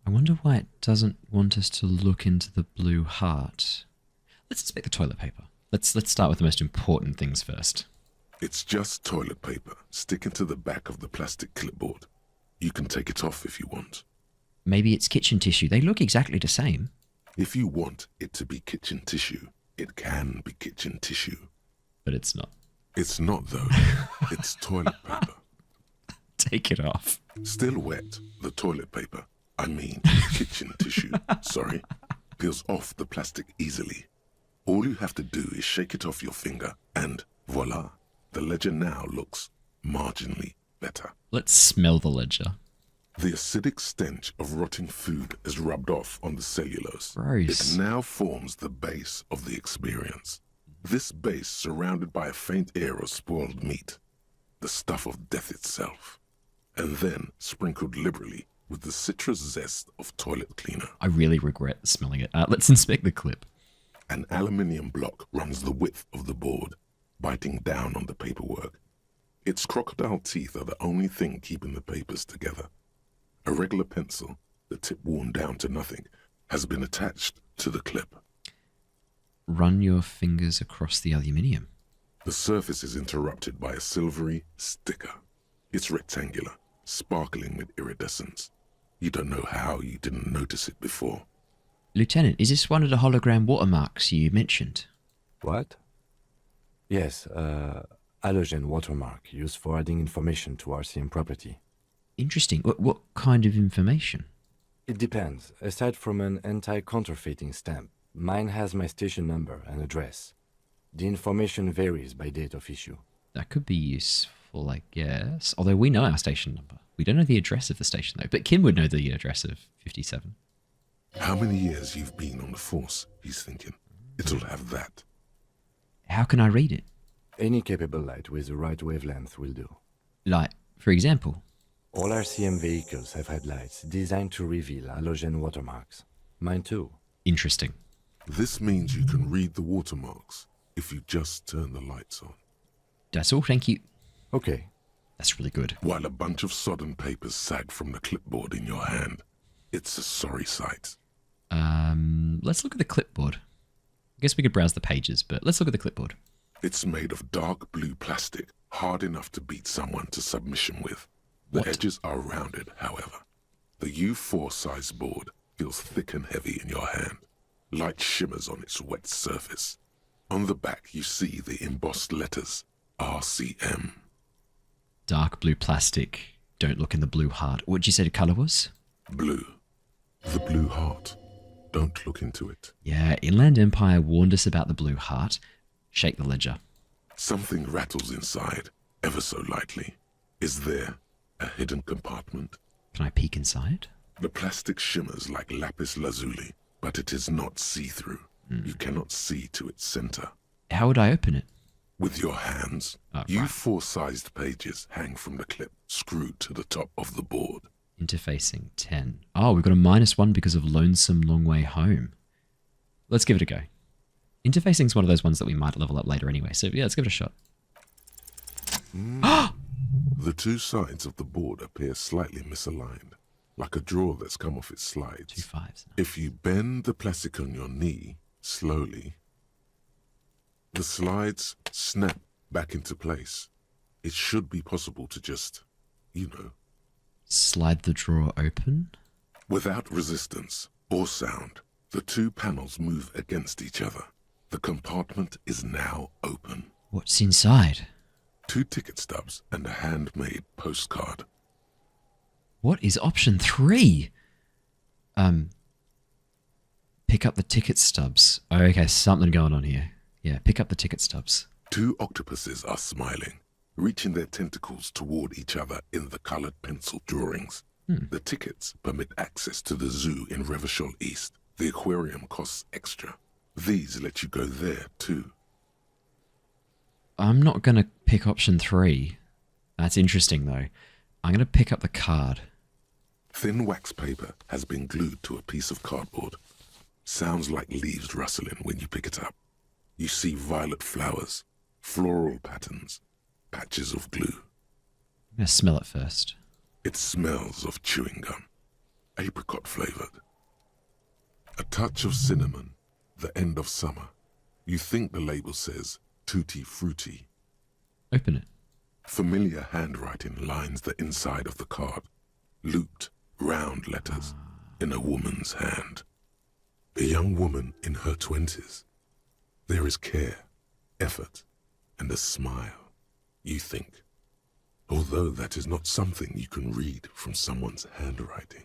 I wonder why it doesn't want us to look into the blue heart. Let's inspect the toilet paper. Let's start with the most important things first. It's just toilet paper sticking to the back of the plastic clipboard. You can take it off if you want. Maybe it's kitchen tissue. They look exactly the same. If you want it to be kitchen tissue, it can be kitchen tissue. But it's not. It's not, though. It's toilet paper. Take it off. Still wet, the toilet paper, I mean kitchen tissue, sorry, peels off the plastic easily. All you have to do is shake it off your finger and voila, the ledger now looks marginally better. Let's smell the ledger. The acidic stench of rotting food is rubbed off on the cellulose. Gross. It now forms the base of the experience. This base surrounded by a faint air of spoiled meat, the stuff of death itself, and then sprinkled liberally with the citrus zest of toilet cleaner. I really regret smelling it. Let's inspect the clip. An aluminium block runs the width of the board, biting down on the paperwork. Its crocodile teeth are the only thing keeping the papers together. A regular pencil, the tip worn down to nothing, has been attached to the clip. Run your fingers across the aluminium. The surface is interrupted by a silvery sticker. It's rectangular, sparkling with iridescence. You don't know how you didn't notice it before. Lieutenant, is this one of the hologram watermarks you mentioned? What? Yes, halogen watermark used for adding information to RCM property. Interesting. What kind of information? It depends. Aside from an anti-counterfeiting stamp, mine has my station number and address. The information varies by date of issue. That could be useful, I guess. Although we know our station number. We don't know the address of the station, though. But Kim would know the address of 57. How many years you've been on the force, he's thinking. It'll have that. How can I read it? Any capable light with the right wavelength will do. Like, for example? All RCM vehicles have headlights designed to reveal halogen watermarks. Mine too. Interesting. This means you can read the watermarks if you just turn the lights on. That's all, thank you. Okay. That's really good. While a bunch of sodden papers sag from the clipboard in your hand, it's a sorry sight. Let's look at the clipboard. I guess we could browse the pages, but let's look at the clipboard. It's made of dark blue plastic, hard enough to beat someone to submission with. The edges are rounded, however. The U4 size board feels thick and heavy in your hand. Light shimmers on its wet surface. On the back, you see the embossed letters, RCM. Dark blue plastic. Don't look in the blue heart. What'd you say the colour was? Blue. The blue heart. Don't look into it. Yeah, Inland Empire warned us about the blue heart. Shake the ledger. Something rattles inside, ever so lightly. Is there a hidden compartment? Can I peek inside? The plastic shimmers like lapis lazuli, but it is not see-through. You cannot see to its center. How would I open it? With your hands. U4-sized pages hang from the clip, screwed to the top of the board. Interfacing 10. Oh, we've got a -1 because of Lonesome Long Way Home. Let's give it a go. Interfacing's one of those ones that we might level up later anyway, so yeah, let's give it a shot. The two sides of the board appear slightly misaligned, like a drawer that's come off its slides. 2 5s. If you bend the plastic on your knee slowly, the slides snap back into place. It should be possible to just, Slide the drawer open? Without resistance or sound, the two panels move against each other. The compartment is now open. What's inside? 2 ticket stubs and a handmade postcard. What is option 3? Pick up the ticket stubs. Oh, okay, something going on here. Yeah, pick up the ticket stubs. 2 octopuses are smiling, reaching their tentacles toward each other in the colored pencil drawings. The tickets permit access to the zoo in Revachol East. The aquarium costs extra. These let you go there, too. I'm not going to pick option 3. That's interesting, though. I'm going to pick up the card. Thin wax paper has been glued to a piece of cardboard. Sounds like leaves rustling when you pick it up. You see violet flowers, floral patterns, patches of glue. I'm going to smell it first. It smells of chewing gum, apricot flavored. A touch of cinnamon, the end of summer. You think the label says tutti frutti. Open it. Familiar handwriting lines the inside of the card. Looped, round letters in a woman's hand. A young woman in her 20s. There is care, effort, and a smile, you think. Although that is not something you can read from someone's handwriting.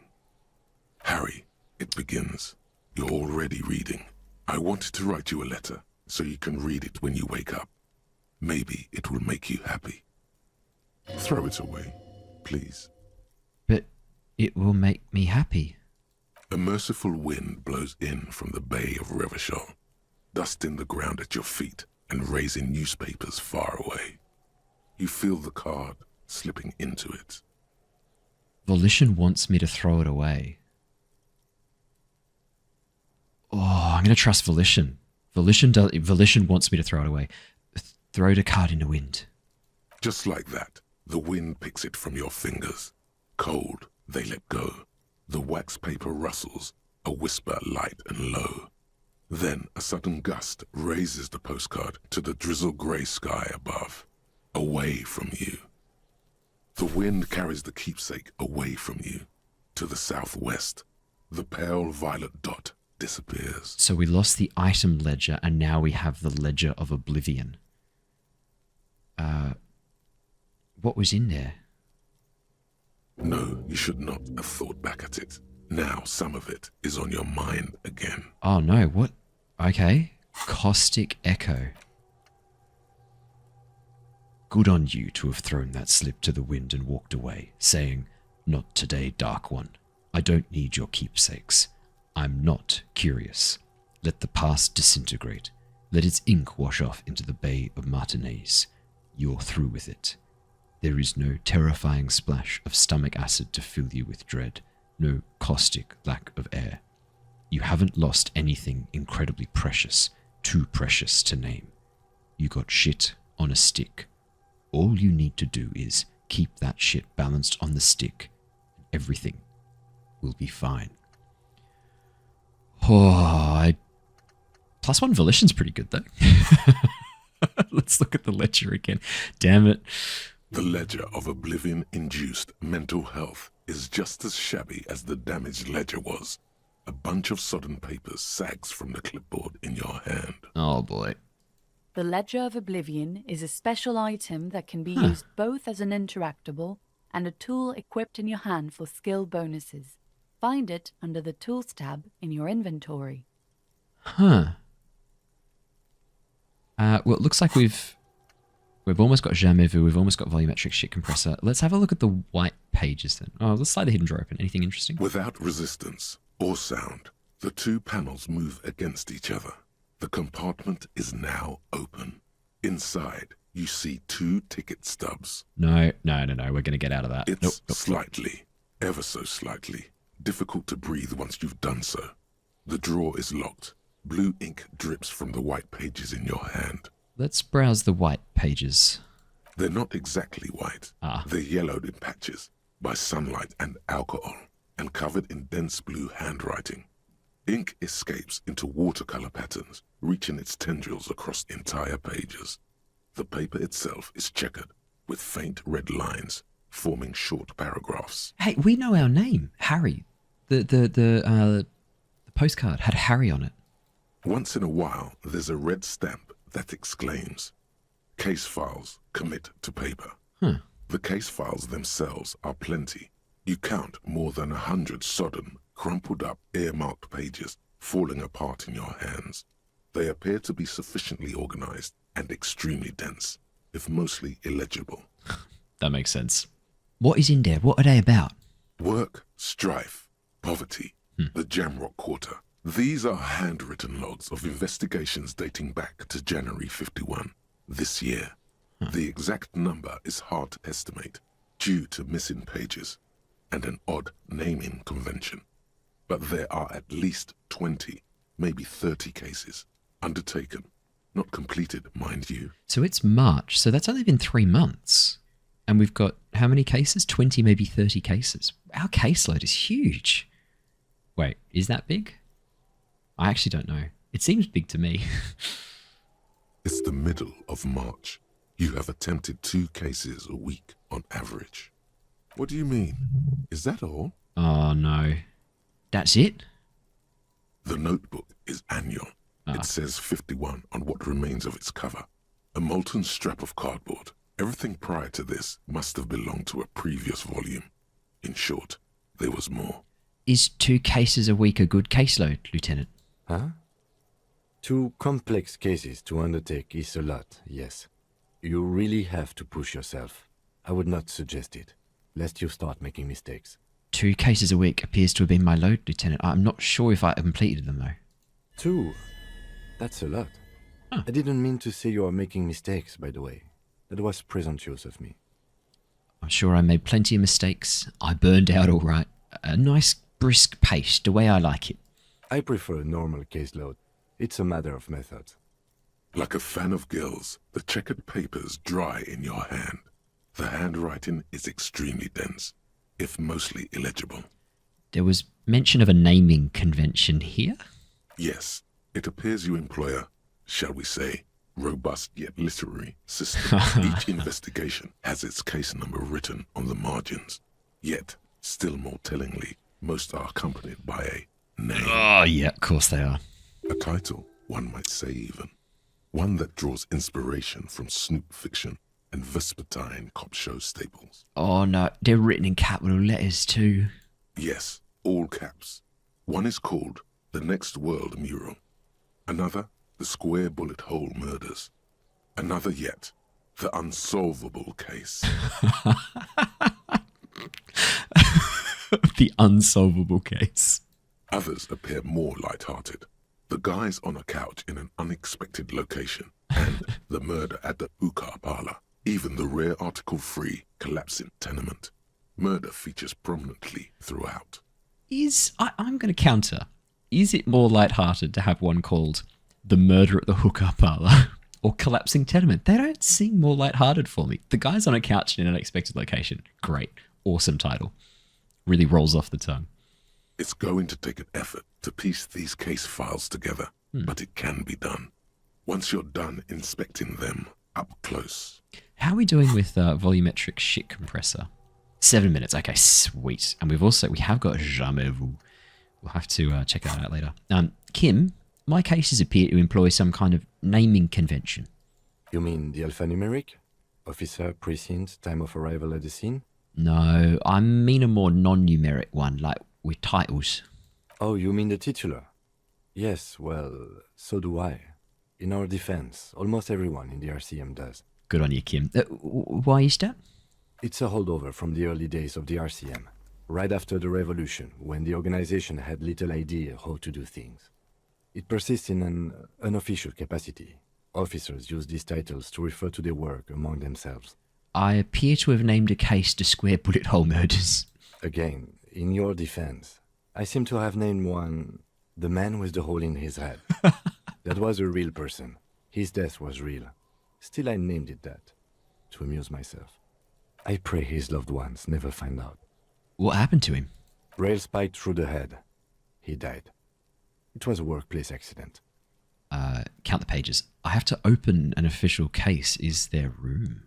Harry, it begins. You're already reading. I wanted to write you a letter so you can read it when you wake up. Maybe it will make you happy. Throw it away, please. But it will make me happy. A merciful wind blows in from the Bay of Revachol, dusting the ground at your feet and raising newspapers far away. You feel the card slipping into it. Volition wants me to throw it away. Oh, I'm going to trust Volition. Volition wants me to throw it away. Throw the card in the wind. Just like that, the wind picks it from your fingers. Cold, they let go. The wax paper rustles, a whisper light and low. Then a sudden gust raises the postcard to the drizzle-grey sky above, away from you. The wind carries the keepsake away from you, to the southwest. The pale violet dot disappears. So we lost the item ledger, and now we have the ledger of oblivion. What was in there? No, you should not have thought back at it. Now some of it is on your mind again. Oh no, what? Okay. Caustic Echo. Good on you to have thrown that slip to the wind and walked away, saying, "Not today, Dark One. I don't need your keepsakes. I'm not curious. Let the past disintegrate. Let its ink wash off into the Bay of Martinaise. You're through with it. There is no terrifying splash of stomach acid to fill you with dread, no caustic lack of air. You haven't lost anything incredibly precious, too precious to name. You got shit on a stick. All you need to do is keep that shit balanced on the stick. Everything will be fine." Oh, +1 Volition's pretty good though. Let's look at the ledger again. Damn it. The ledger of oblivion-induced mental health is just as shabby as the damaged ledger was. A bunch of sodden papers sags from the clipboard in your hand. Oh boy. The Ledger of Oblivion is a special item that can be used both as an interactable and a tool equipped in your hand for skill bonuses. Find it under the Tools tab in your inventory. Huh. Well, it looks like we've almost got Jamais Vu, we've almost got volumetric shit compressor. Let's have a look at the white pages then. Oh, let's slide the hidden drawer open. Anything interesting? Without resistance or sound, the two panels move against each other. The compartment is now open. Inside, you see 2 ticket stubs. No, we're going to get out of that. It's slightly, ever so slightly, difficult to breathe once you've done so. The drawer is locked. Blue ink drips from the white pages in your hand. Let's browse the white pages. They're not exactly white. They're yellowed in patches by sunlight and alcohol, and covered in dense blue handwriting. Ink escapes into watercolor patterns, reaching its tendrils across entire pages. The paper itself is checkered, with faint red lines, forming short paragraphs. Hey, we know our name, Harry. The postcard had Harry on it. Once in a while, there's a red stamp that exclaims, "Case files, commit to paper." The case files themselves are plenty. You count more than 100 sodden, crumpled up, earmarked pages falling apart in your hands. They appear to be sufficiently organized and extremely dense, if mostly illegible. That makes sense. What is in there? What are they about? Work, strife, poverty, the Jamrock Quarter. These are handwritten logs of investigations dating back to January 51, this year. The exact number is hard to estimate, due to missing pages and an odd naming convention. But there are at least 20, maybe 30 cases undertaken, not completed, mind you. So it's March, so that's only been 3 months. And we've got how many cases? 20, maybe 30 cases. Our caseload is huge. Wait, is that big? I actually don't know. It seems big to me. It's the middle of March. You have attempted 2 cases a week on average. What do you mean? Is that all? Oh no. That's it? The notebook is annual. It says 51 on what remains of its cover. A molten strap of cardboard. Everything prior to this must have belonged to a previous volume. In short, there was more. Is 2 cases a week a good caseload, Lieutenant? Huh? 2 complex cases to undertake is a lot, yes. You really have to push yourself. I would not suggest it, lest you start making mistakes. 2 cases a week appears to have been my load, Lieutenant. I'm not sure if I completed them, though. 2? That's a lot. I didn't mean to say you are making mistakes, by the way. That was presumptuous of me. I'm sure I made plenty of mistakes. I burned out all right. A nice, brisk pace, the way I like it. I prefer a normal caseload. It's a matter of method. Like a fan of gills, the checkered papers dry in your hand. The handwriting is extremely dense, if mostly illegible. There was mention of a naming convention here? Yes, it appears you employ a, shall we say, robust yet literary system. Each investigation has its case number written on the margins. Yet, still more tellingly, most are accompanied by a name. Oh, yeah, of course they are. A title, one might say even. One that draws inspiration from Snoop fiction and Vespertine cop show staples. Oh, no, they're written in capital letters, too. Yes, all caps. One is called The Next World Mural. Another, The Square Bullet Hole Murders. Another yet, The Unsolvable Case. The Unsolvable Case. Others appear more light-hearted. The guys on a couch in an unexpected location, and the murder at the hookah parlor. Even the rare article-free collapsing tenement. Murder features prominently throughout. I'm going to counter. Is it more light-hearted to have one called The Murder at the Hookah Parlor or Collapsing Tenement? They don't seem more light-hearted for me. The Guys on a Couch in an Unexpected Location. Great. Awesome title. Really rolls off the tongue. It's going to take an effort to piece these case files together, but it can be done. Once you're done inspecting them up close. How are we doing with volumetric shit compressor? 7 minutes. Okay, sweet. And we have got Jamais Vu. We'll have to check that out later. Kim, my cases appear to employ some kind of naming convention. You mean the alphanumeric? Officer, precinct, time of arrival at the scene? No, I mean a more non-numeric one, like with titles. Oh, you mean the titular? Yes, well, so do I. In our defense, almost everyone in the RCM does. Good on you, Kim. Why is that? It's a holdover from the early days of the RCM, right after the revolution, when the organization had little idea how to do things. It persists in an unofficial capacity. Officers use these titles to refer to their work among themselves. I appear to have named a case the Square Bullet Hole Murders. Again, in your defense, I seem to have named one The Man with the Hole in His Head. That was a real person. His death was real. Still, I named it that, to amuse myself. I pray his loved ones never find out. What happened to him? Rail spiked through the head. He died. It was a workplace accident. Count the pages. I have to open an official case. Is there room?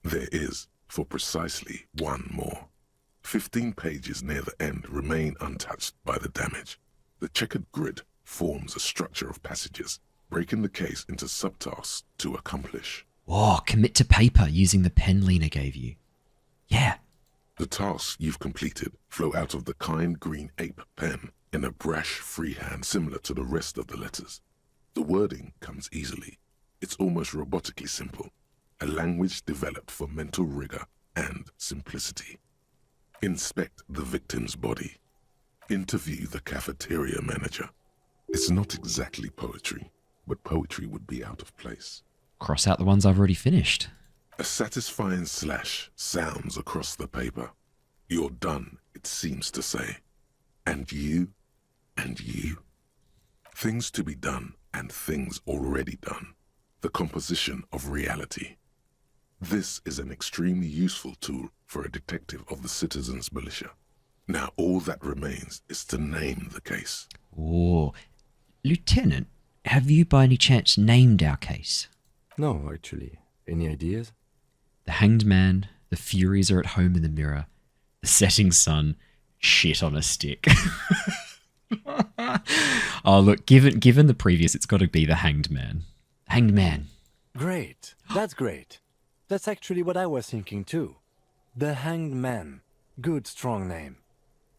There is, for precisely one more. 15 pages near the end remain untouched by the damage. The checkered grid forms a structure of passages, breaking the case into subtasks to accomplish. Oh, commit to paper using the pen Lena gave you. Yeah. The tasks you've completed flow out of the kind green ape pen in a brash freehand similar to the rest of the letters. The wording comes easily. It's almost robotically simple, a language developed for mental rigor and simplicity. Inspect the victim's body. Interview the cafeteria manager. It's not exactly poetry, but poetry would be out of place. Cross out the ones I've already finished. A satisfying slash sounds across the paper. You're done, it seems to say. And you, and you. Things to be done and things already done. The composition of reality. This is an extremely useful tool for a detective of the citizens' militia. Now all that remains is to name the case. Oh, Lieutenant, have you by any chance named our case? No, actually. Any ideas? The Hanged Man, the Furies are at home in the mirror, the setting sun, shit on a stick. Oh, look, given the previous, it's got to be the Hanged Man. Hanged Man. Great. That's great. That's actually what I was thinking too. The Hanged Man. Good, strong name.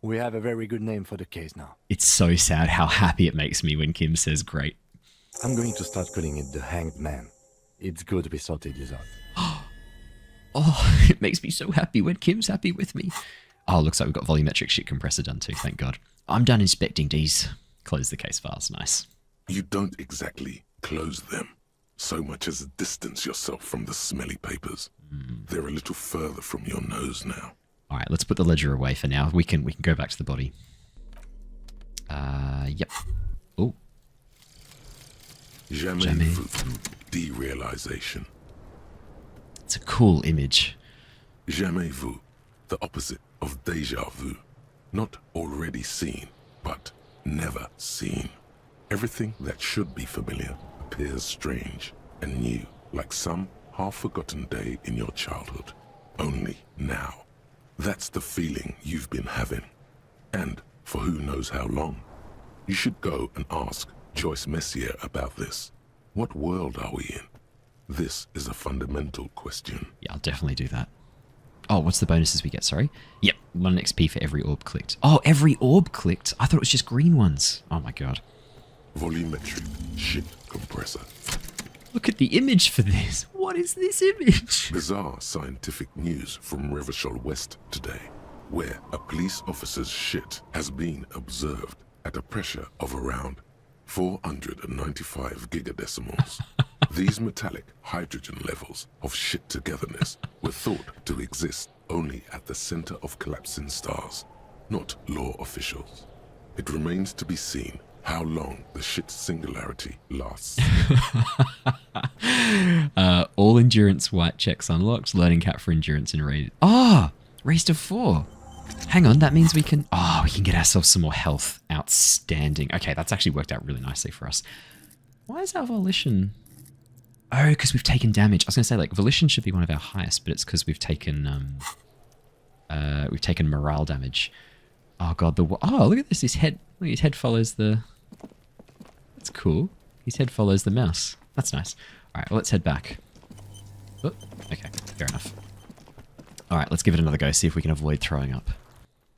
We have a very good name for the case now. It's so sad how happy it makes me when Kim says great. I'm going to start calling it the Hanged Man. It's good we sorted this out. Oh, it makes me so happy when Kim's happy with me. Oh, looks like we've got volumetric shit compressor done too, thank God. I'm done inspecting these. Close the case files, nice. You don't exactly close them, so much as distance yourself from the smelly papers. They're a little further from your nose now. All right, let's put the ledger away for now. We can go back to the body. Yep. Oh. Jamais vu. Derealization. It's a cool image. Jamais vu. The opposite of déjà vu. Not already seen, but never seen. Everything that should be familiar appears strange and new, like some half-forgotten day in your childhood. Only now. That's the feeling you've been having. And for who knows how long. You should go and ask Joyce Messier about this. What world are we in? This is a fundamental question. Yeah, I'll definitely do that. Oh, what's the bonuses we get, sorry? Yep, 1 XP for every orb clicked. Oh, every orb clicked? I thought it was just green ones. Oh my God. Volumetric shit compressor. Look at the image for this. What is this image? Bizarre scientific news from Revachol West today, where a police officer's shit has been observed at a pressure of around 495 gigadecimals. These metallic hydrogen levels of shit togetherness were thought to exist only at the center of collapsing stars, not law officials. It remains to be seen how long the shit singularity lasts. All endurance white checks unlocked. Learning cap for endurance and raid. Ah, raised to 4. Hang on, that means we can... Oh, we can get ourselves some more health. Outstanding. Okay, that's actually worked out really nicely for us. Why is our volition... Oh, because we've taken damage. I was going to say, like, volition should be one of our highest, but it's because we've taken morale damage. Oh God, oh, look at this. His head follows the... That's cool. His head follows the mouse. That's nice. All right, well, let's head back. Oh, okay, fair enough. All right, let's give it another go. See if we can avoid throwing up.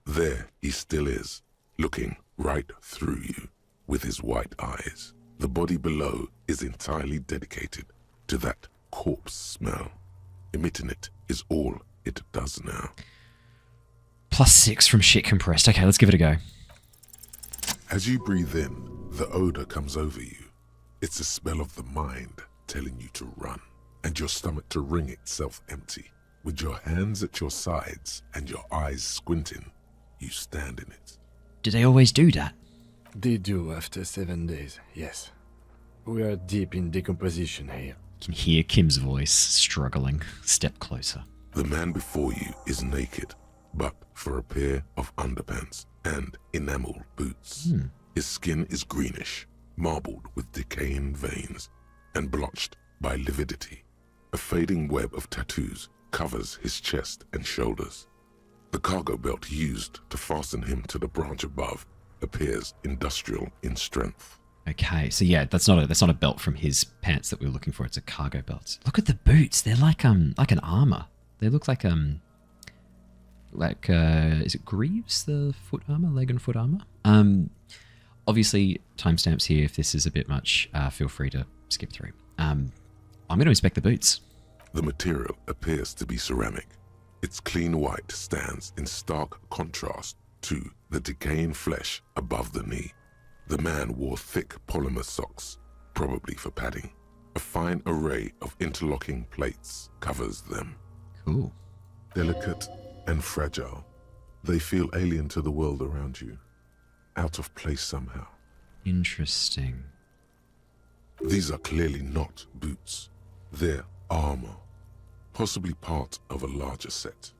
There he still is, looking right through you with his white eyes. The body below is entirely dedicated to that corpse smell. Emitting it is all it does now. +6 from shit compressed. Okay, let's give it a go. As you breathe in, the odor comes over you. It's the smell of the mind telling you to run, and your stomach to wring itself empty. With your hands at your sides and your eyes squinting, you stand in it. Do they always do that? They do after 7 days, yes. We are deep in decomposition here. You can hear Kim's voice struggling. Step closer. The man before you is naked, but for a pair of underpants and enamel boots. His skin is greenish, marbled with decaying veins, and blotched by lividity. A fading web of tattoos covers his chest and shoulders. The cargo belt used to fasten him to the branch above appears industrial in strength. Okay, so yeah, that's not a belt from his pants that we were looking for. It's a cargo belt. Look at the boots. They're like an armor. They look like is it greaves, the foot armor, leg and foot armor? Obviously, timestamps here. If this is a bit much, feel free to skip through. I'm going to inspect the boots. The material appears to be ceramic. Its clean white stands in stark contrast to the decaying flesh above the knee. The man wore thick polymer socks, probably for padding. A fine array of interlocking plates covers them. Cool. Delicate and fragile, they feel alien to the world around you. Out of place somehow. Interesting. These are clearly not boots. They're armor. Possibly part of a larger set.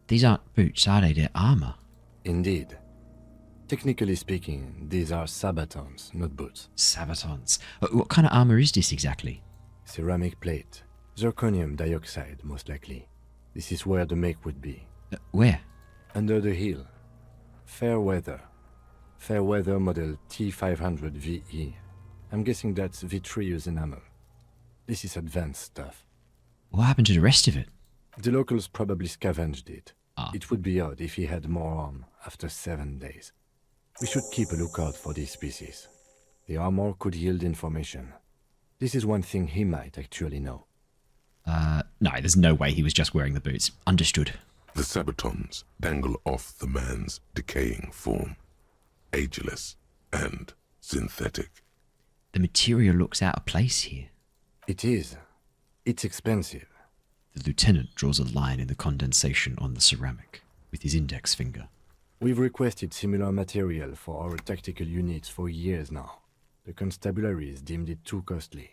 These aren't boots, are they? They're armor. Indeed. Technically speaking, these are sabatons, not boots. Sabatons. What kind of armor is this exactly? Ceramic plate. Zirconium dioxide, most likely. This is where the make would be. Where? Under the heel. Fair weather. Fair weather model T500 VE. I'm guessing that's vitreous enamel. This is advanced stuff. What happened to the rest of it? The locals probably scavenged it. It would be odd if he had more on after 7 days. We should keep a lookout for these species. The armor could yield information. This is one thing he might actually know. No, there's no way he was just wearing the boots. Understood. The sabatons dangle off the man's decaying form, ageless and synthetic. The material looks out of place here. It is. It's expensive. The lieutenant draws a line in the condensation on the ceramic with his index finger. We've requested similar material for our tactical units for years now. The constabularies deemed it too costly.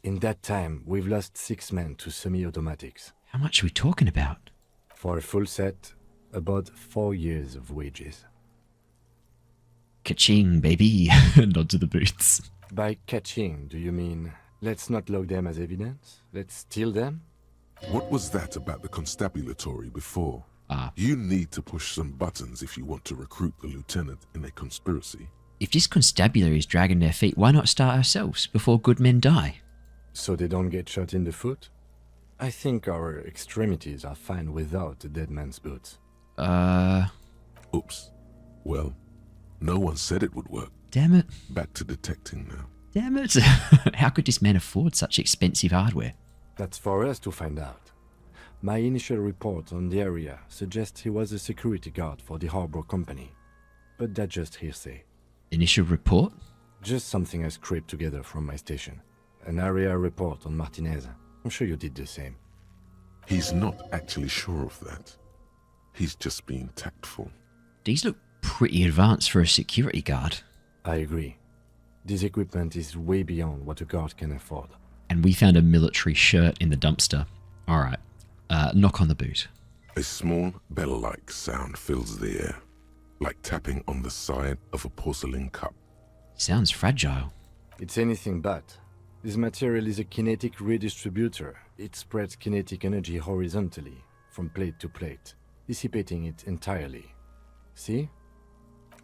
In that time, we've lost 6 men to semi-automatics. How much are we talking about? For a full set, about 4 years of wages. Ka-ching, baby. Nod to the boots. By catching, do you mean let's not log them as evidence? Let's steal them? What was that about the constabulatory before? You need to push some buttons if you want to recruit the lieutenant in a conspiracy. If this constabulary is dragging their feet, why not start ourselves before good men die? So they don't get shot in the foot? I think our extremities are fine without a dead man's boots. Oops. Well, no one said it would work. Damn it. Back to detecting now. Damn it. How could this man afford such expensive hardware? That's for us to find out. My initial report on the area suggests he was a security guard for the Harbor Company. But that's just hearsay. Initial report? Just something I scraped together from my station. An area report on Martinaise. I'm sure you did the same. He's not actually sure of that. He's just being tactful. These look pretty advanced for a security guard. I agree. This equipment is way beyond what a guard can afford. And we found a military shirt in the dumpster. Alright. Knock on the boot. A small bell-like sound fills the air, like tapping on the side of a porcelain cup. Sounds fragile. It's anything but. This material is a kinetic redistributor. It spreads kinetic energy horizontally, from plate to plate, dissipating it entirely. See?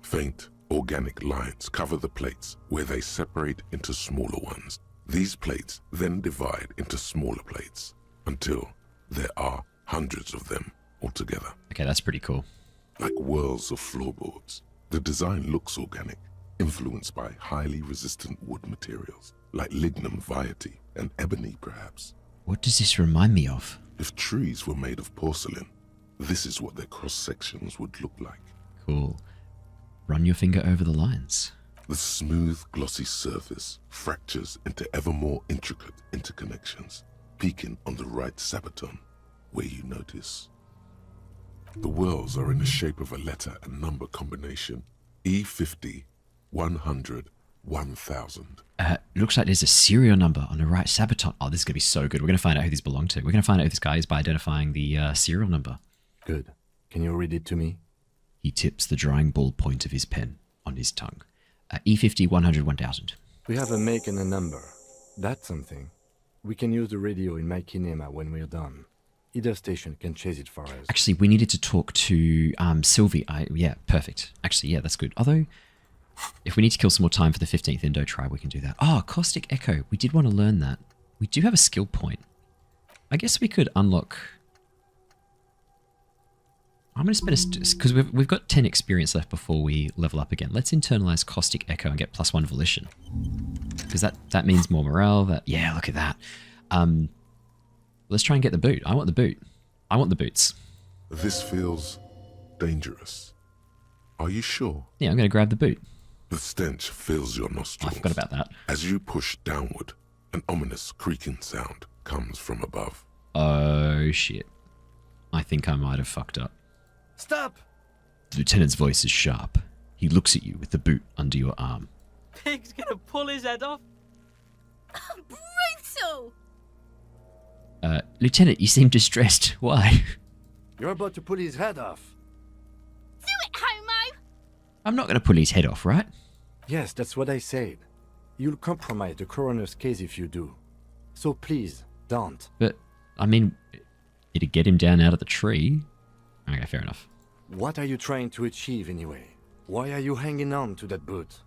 Faint, organic lines cover the plates where they separate into smaller ones. These plates then divide into smaller plates until there are hundreds of them altogether. Okay, that's pretty cool. Like whirls of floorboards. The design looks organic, influenced by highly resistant wood materials, like lignum vitae and ebony perhaps. What does this remind me of? If trees were made of porcelain, this is what their cross-sections would look like. Cool. Run your finger over the lines. The smooth, glossy surface fractures into ever more intricate interconnections, peaking on the right sabaton, where you notice. The whirls are in the shape of a letter and number combination, E50, 100, 1000. Looks like there's a serial number on the right sabaton. Oh, this is going to be so good. We're going to find out who these belong to. We're going to find out who this guy is by identifying the serial number. Good. Can you read it to me? He tips the drying ball point of his pen on his tongue. E50, 100, 1000. We have a make and a number. That's something. We can use the radio in my kinema when we're done. Either station can chase it for us. Actually, we needed to talk to Sylvie. Yeah, perfect. Actually, yeah, that's good. Although, if we need to kill some more time for the 15th Indo tribe, we can do that. Oh, Caustic Echo. We did want to learn that. We do have a skill point. I guess we could unlock... I'm going to spend because we've got 10 experience left before we level up again. Let's internalize Caustic Echo and get +1 volition. Because that means more morale. Yeah, look at that. Let's try and get the boot. I want the boot. I want the boots. This feels dangerous. Are you sure? Yeah, I'm going to grab the boot. The stench fills your nostrils. I forgot about that. As you push downward, an ominous creaking sound comes from above. Oh, shit. I think I might have fucked up. Stop! The lieutenant's voice is sharp. He looks at you with the boot under your arm. Pig's gonna pull his head off. Brutal! Lieutenant, you seem distressed. Why? You're about to pull his head off. Do it, homo! I'm not going to pull his head off, right? Yes, that's what I said. You'll compromise the coroner's case if you do. So please, don't. But, I mean, it'd get him down out of the tree. Okay, fair enough. What are you trying to achieve anyway? Why are you hanging on to that boot?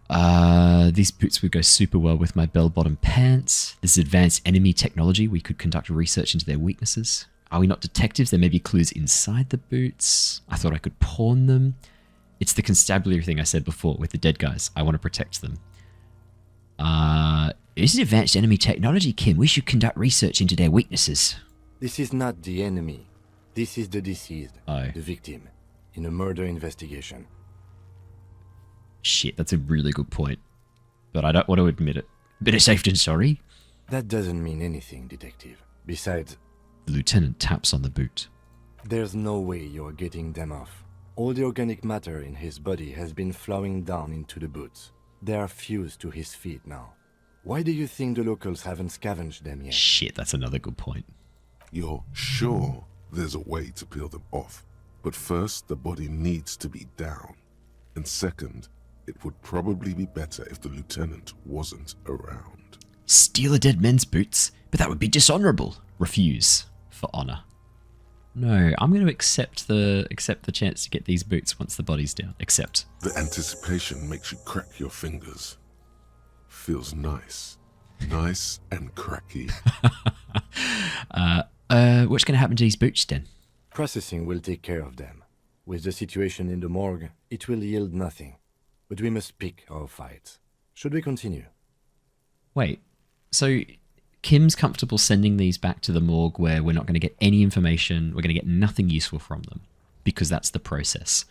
These boots would go super well with my bell-bottom pants. This is advanced enemy technology. We could conduct research into their weaknesses. Are we not detectives? There may be clues inside the boots. I thought I could pawn them. It's the constabulary thing I said before with the dead guys. I want to protect them. This is advanced enemy technology, Kim. We should conduct research into their weaknesses. This is not the enemy. This is the deceased, Oh. the victim, in a murder investigation. Shit, that's a really good point. But I don't want to admit it. Bit of safe than sorry. That doesn't mean anything, detective. Besides, The lieutenant taps on the boot. there's no way you're getting them off. All the organic matter in his body has been flowing down into the boots. They are fused to his feet now. Why do you think the locals haven't scavenged them yet? Shit, that's another good point. You're sure there's a way to peel them off, but first the body needs to be down. And second, it would probably be better if the lieutenant wasn't around. Steal a dead man's boots? But that would be dishonorable. Refuse. For honor. No, I'm going to accept the chance to get these boots once the body's down. Accept. The anticipation makes you crack your fingers. Feels nice. Nice and cracky. What's going to happen to these boots then? Processing will take care of them. With the situation in the morgue, it will yield nothing. But we must pick our fights. Should we continue? Wait, so Kim's comfortable sending these back to the morgue where we're not going to get any information, we're going to get nothing useful from them, because that's the process.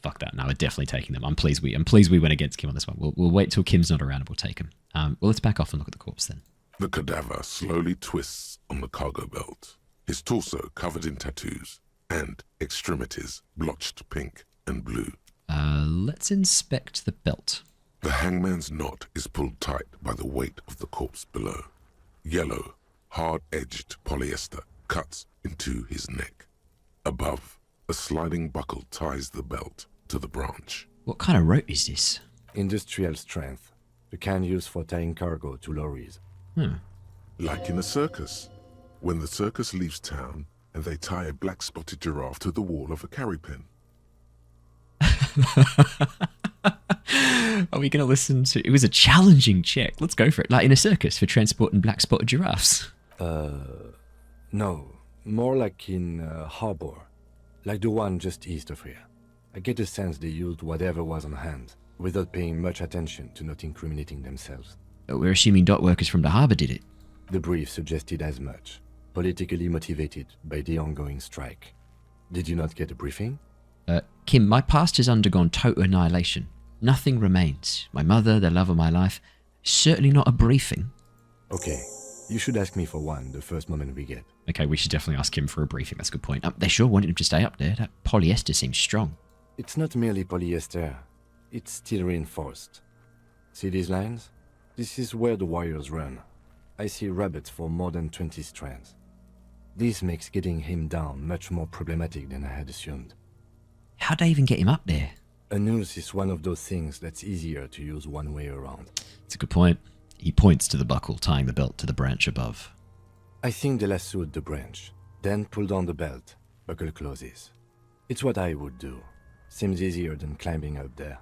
Fuck that, no, we're definitely taking them. I'm pleased we went against Kim on this one. We'll wait till Kim's not around and we'll take him. Well, let's back off and look at the corpse then. The cadaver slowly twists on the cargo belt, his torso covered in tattoos, and extremities blotched pink and blue. Let's inspect the belt. The hangman's knot is pulled tight by the weight of the corpse below. Yellow, hard-edged polyester cuts into his neck. Above, a sliding buckle ties the belt to the branch. What kind of rope is this? Industrial strength. The kind used for tying cargo to lorries. Like in a circus. When the circus leaves town and they tie a black-spotted giraffe to the wall of a carry pen. Are we going to listen to... It was a challenging check. Let's go for it. Like in a circus for transporting black-spotted giraffes. No. More like in harbor. Like the one just east of here. I get the sense they used whatever was on hand, without paying much attention to not incriminating themselves. We're assuming dock workers from the harbour did it. The brief suggested as much. Politically motivated by the ongoing strike. Did you not get a briefing? Kim, my past has undergone total annihilation. Nothing remains. My mother, the love of my life. Certainly not a briefing. Okay. You should ask me for one the first moment we get. Okay, we should definitely ask him for a briefing. That's a good point. They sure wanted him to stay up there. That polyester seems strong. It's not merely polyester. It's steel reinforced. See these lines? This is where the wires run. I see rabbits for more than 20 strands. This makes getting him down much more problematic than I had assumed. How'd they even get him up there? A noose is one of those things that's easier to use one way around. That's a good point. He points to the buckle tying the belt to the branch above. I think they lassoed the branch, then pulled on the belt. Buckle closes. It's what I would do. Seems easier than climbing up there.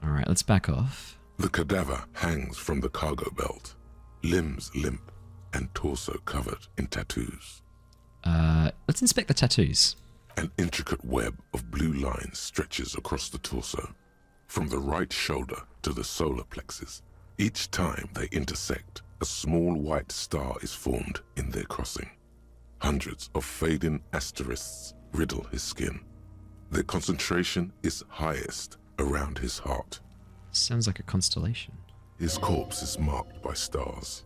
Alright, let's back off. The cadaver hangs from the cargo belt, limbs limp and torso covered in tattoos. Let's inspect the tattoos. An intricate web of blue lines stretches across the torso, from the right shoulder to the solar plexus. Each time they intersect, a small white star is formed in their crossing. Hundreds of fading asterisks riddle his skin. Their concentration is highest around his heart. Sounds like a constellation. His corpse is marked by stars.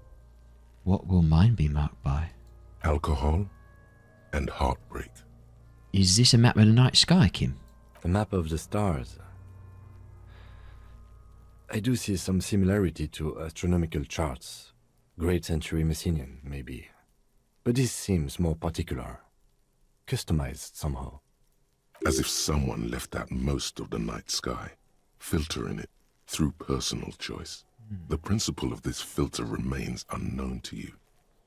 What will mine be marked by? Alcohol and heartbreak. Is this a map of the night sky, Kim? A map of the stars. I do see some similarity to astronomical charts. Great Century Messinian, maybe. But this seems more particular. Customized somehow. As if someone left out most of the night sky, filtering it through personal choice. The principle of this filter remains unknown to you.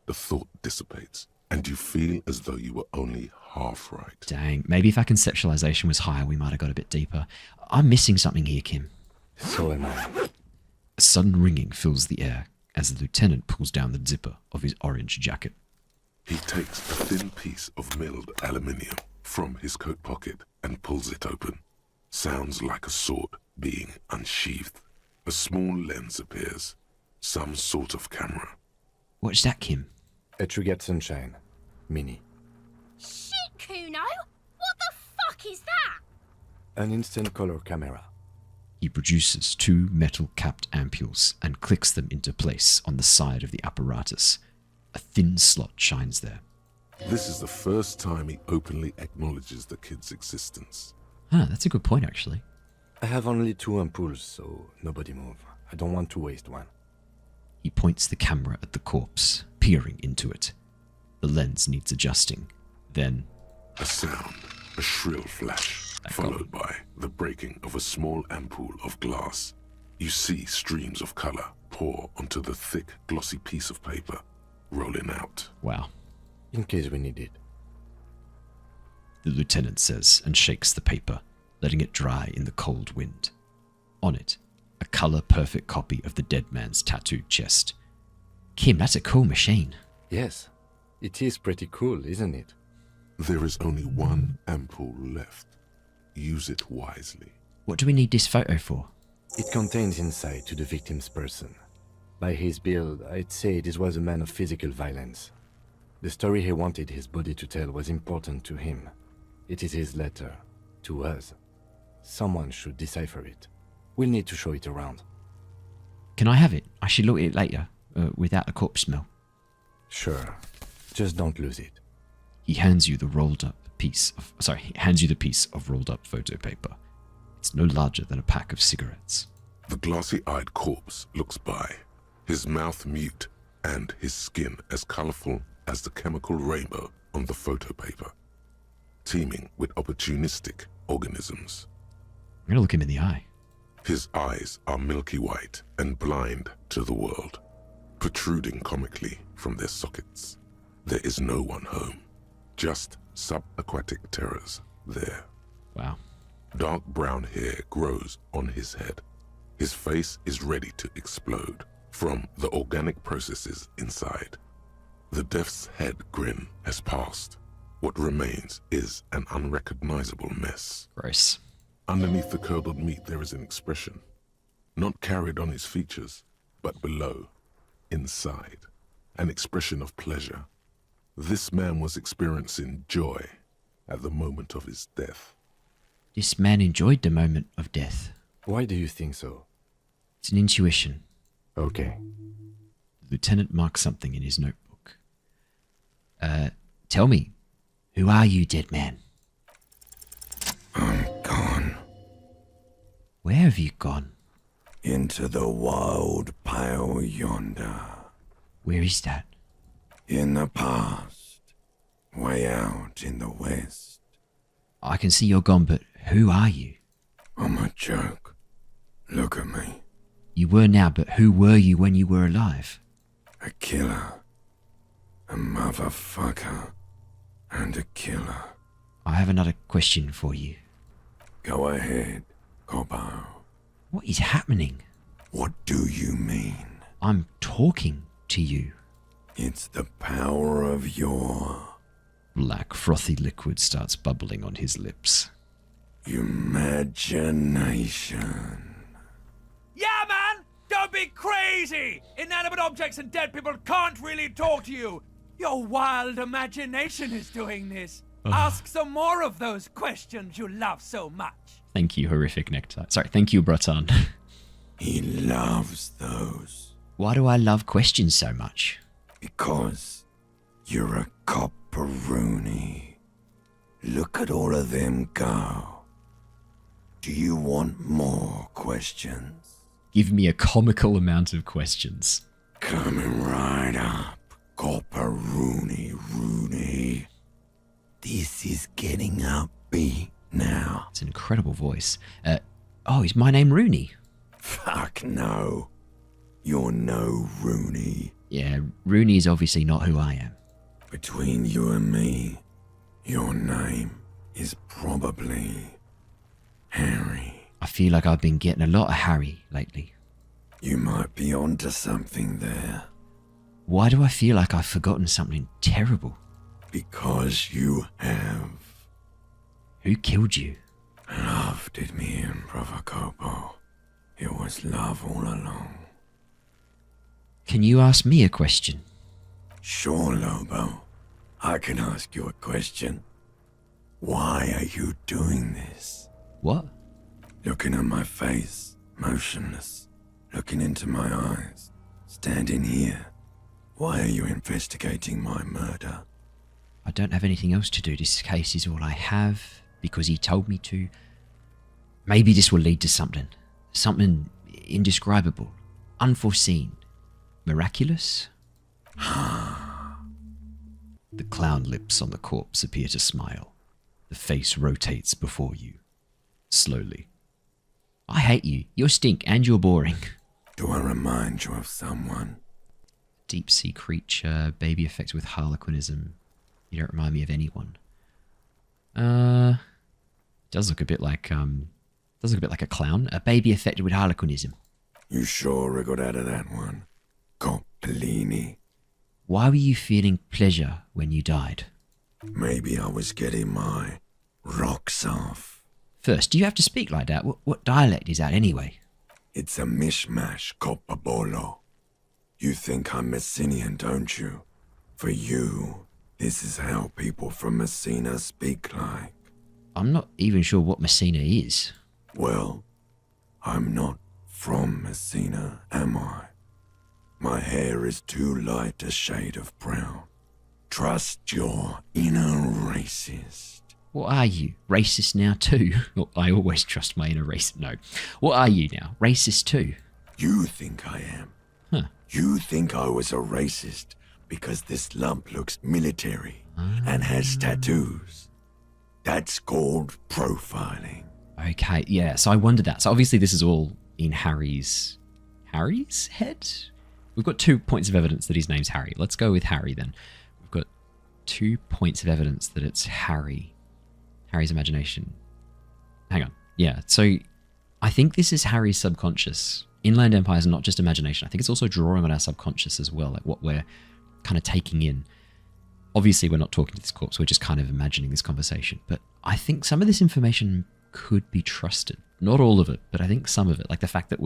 The thought dissipates, and you feel as though you were only half right. Dang, maybe if our conceptualization was higher, we might have got a bit deeper. I'm missing something here, Kim. So am I. A sudden ringing fills the air as the lieutenant pulls down the zipper of his orange jacket. He takes a thin piece of milled aluminium from his coat pocket and pulls it open. Sounds like a sword being unsheathed. A small lens appears. Some sort of camera. What's that, Kim? Interrogate Sunshine. Mini. Shit, Kuno! What the fuck is that? An instant color camera. He produces 2 metal-capped ampules and clicks them into place on the side of the apparatus. A thin slot shines there. This is the first time he openly acknowledges the kid's existence. Ah, that's a good point, actually. I have only 2 ampoules, so nobody move. I don't want to waste one. He points the camera at the corpse, peering into it. The lens needs adjusting. Then... a sound, a shrill flash, followed by the breaking of a small ampoule of glass. You see streams of color pour onto the thick, glossy piece of paper, rolling out. Wow. In case we need it. The lieutenant says and shakes the paper, letting it dry in the cold wind. On it, a color-perfect copy of the dead man's tattooed chest. Kim, that's a cool machine. Yes, it is pretty cool, isn't it? There is only 1 ampoule left. Use it wisely. What do we need this photo for? It contains insight to the victim's person. By his build, I'd say this was a man of physical violence. The story he wanted his body to tell was important to him. It is his letter, to us. Someone should decipher it. We'll need to show it around. Can I have it? I should look at it later, without the corpse smell. Sure. Just don't lose it. He hands you the piece of rolled up photo paper. It's no larger than a pack of cigarettes. The glossy-eyed corpse looks by, his mouth mute and his skin as colorful as the chemical rainbow on the photo paper, teeming with opportunistic organisms. I'm gonna look him in the eye. His eyes are milky white and blind to the world, protruding comically from their sockets. There is no one home, just subaquatic terrors there. Wow. Dark brown hair grows on his head. His face is ready to explode from the organic processes inside. The death's head grin has passed. What remains is an unrecognizable mess. Gross. Underneath the curdled meat there is an expression, not carried on his features, but below, inside, an expression of pleasure. This man was experiencing joy at the moment of his death. This man enjoyed the moment of death. Why do you think so? It's an intuition. Okay. The lieutenant marks something in his notebook. Tell me, who are you, dead man? I'm gone. Where have you gone? Into the wild pale yonder. Where is that? In the past. Way out in the west. I can see you're gone, but who are you? I'm a joke. Look at me. You were now, but who were you when you were alive? A killer. A motherfucker. And a killer. I have another question for you. Go ahead, Cobbo. What is happening? What do you mean? I'm talking to you. It's the power of your... Black, frothy liquid starts bubbling on his lips. Imagination. Yeah, man! Don't be crazy! Inanimate objects and dead people can't really talk to you. Your wild imagination is doing this. Ask some more of those questions you love so much. Thank you, horrific nectar. Sorry, thank you, Breton. He loves those. Why do I love questions so much? Because you're a copperoonie. Look at all of them go. Do you want more questions? Give me a comical amount of questions. Coming right up, copperoonie. This is getting upbeat now. It's an incredible voice. Is my name Rooney? Fuck no. You're no Rooney. Yeah, Rooney is obviously not who I am. Between you and me, your name is probably Harry. I feel like I've been getting a lot of Harry lately. You might be onto something there. Why do I feel like I've forgotten something terrible? Because you have. Who killed you? Love did me in, Brother Copo. It was love all along. Can you ask me a question? Sure, Lobo. I can ask you a question. Why are you doing this? What? Looking at my face, motionless, looking into my eyes, standing here. Why are you investigating my murder? I don't have anything else to do. This case is all I have because he told me to. Maybe this will lead to something. Something indescribable, unforeseen, miraculous. The clown lips on the corpse appear to smile. The face rotates before you, slowly. I hate you. You're stink and you're boring. Do I remind you of someone? Deep sea creature, baby affected with harlequinism. You don't remind me of anyone. Does look a bit like a clown. A baby affected with harlequinism. You sure I got out of that one? Coppellini. Why were you feeling pleasure when you died? Maybe I was getting my rocks off. First, do you have to speak like that? What dialect is that anyway? It's a mishmash, Coppabolo. You think I'm Messinian, don't you? For you, this is how people from Messina speak like. I'm not even sure what Messina is. Well, I'm not from Messina, am I? My hair is too light a shade of brown. Trust your inner racist. What are you? Racist now too? Well, I always trust my inner racist. No. What are you now? Racist too? You think I am. Huh. You think I was a racist because this lump looks military and has tattoos. That's called profiling. Okay, yeah, so I wondered that. So obviously this is all in Harry's head? We've got 2 points of evidence that his name's Harry. Let's go with Harry then. We've got 2 points of evidence that it's Harry. Harry's imagination. Hang on. Yeah, so I think this is Harry's subconscious. Inland Empire is not just imagination. I think it's also drawing on our subconscious as well, like what we're kind of taking in. Obviously, we're not talking to this corpse. We're just kind of imagining this conversation. But I think some of this information could be trusted. Not all of it, but I think some of it. Like the fact that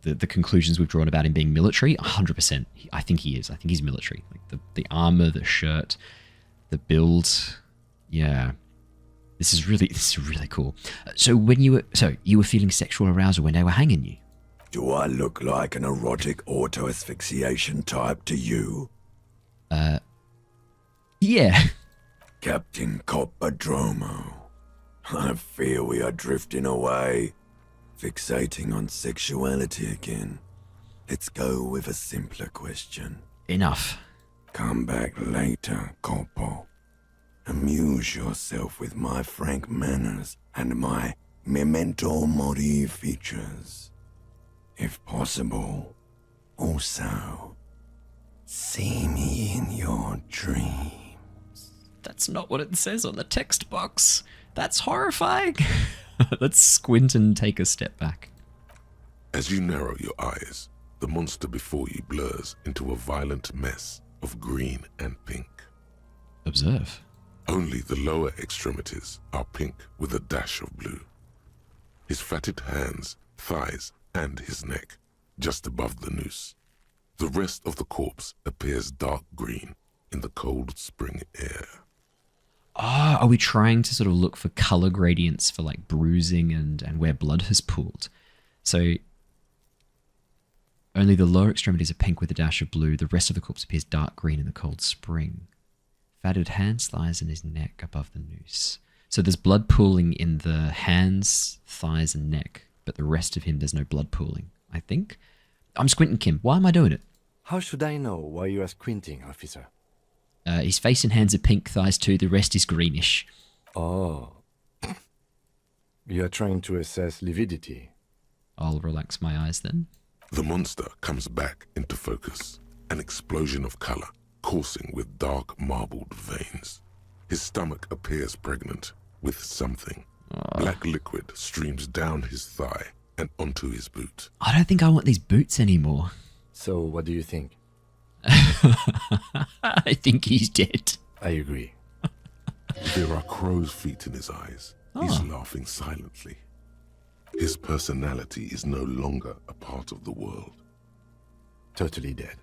the conclusions we've drawn about him being military, 100%. I think he is. I think he's military. Like the armor, the shirt, the build. Yeah. This is really cool. So you were feeling sexual arousal when they were hanging you? Do I look like an erotic auto-asphyxiation type to you? Yeah. Captain Coppodromo, I fear we are drifting away, fixating on sexuality again. Let's go with a simpler question. Enough. Come back later, Coppo. Amuse yourself with my frank manners and my memento mori features. If possible, also, see me in your dreams. That's not what it says on the text box. That's horrifying. Let's squint and take a step back. As you narrow your eyes, the monster before you blurs into a violent mess of green and pink. Observe. Only the lower extremities are pink with a dash of blue. His fatted hands, thighs, and his neck, just above the noose. The rest of the corpse appears dark green in the cold spring air. Ah, are we trying to sort of look for color gradients for like bruising and where blood has pooled? So only the lower extremities are pink with a dash of blue. The rest of the corpse appears dark green in the cold spring. Fatted hands, thighs, and his neck above the noose. So there's blood pooling in the hands, thighs, and neck, but the rest of him, there's no blood pooling, I think. I'm squinting, Kim. Why am I doing it? How should I know why you are squinting, officer? His face and hands are pink, thighs too. The rest is greenish. Oh. You are trying to assess lividity. I'll relax my eyes then. The monster comes back into focus, an explosion of color, coursing with dark marbled veins. His stomach appears pregnant with something. Black liquid streams down his thigh and onto his boot. I don't think I want these boots anymore. So what do you think? I think he's dead. I agree. There are crow's feet in his eyes. He's laughing silently. His personality is no longer a part of the world. Totally dead.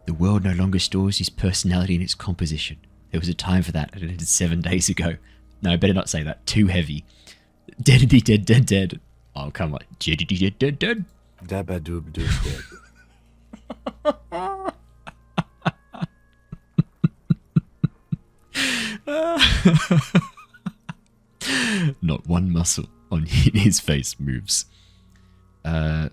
The world no longer stores his personality in its composition. There was a time for that, and it ended 7 days ago. No, I better not say that. Too heavy. Deadity dead, dead, dead. Oh, come on. Deadity dead, dead, dead. Dabadoob doob dead. Not one muscle on his face moves. I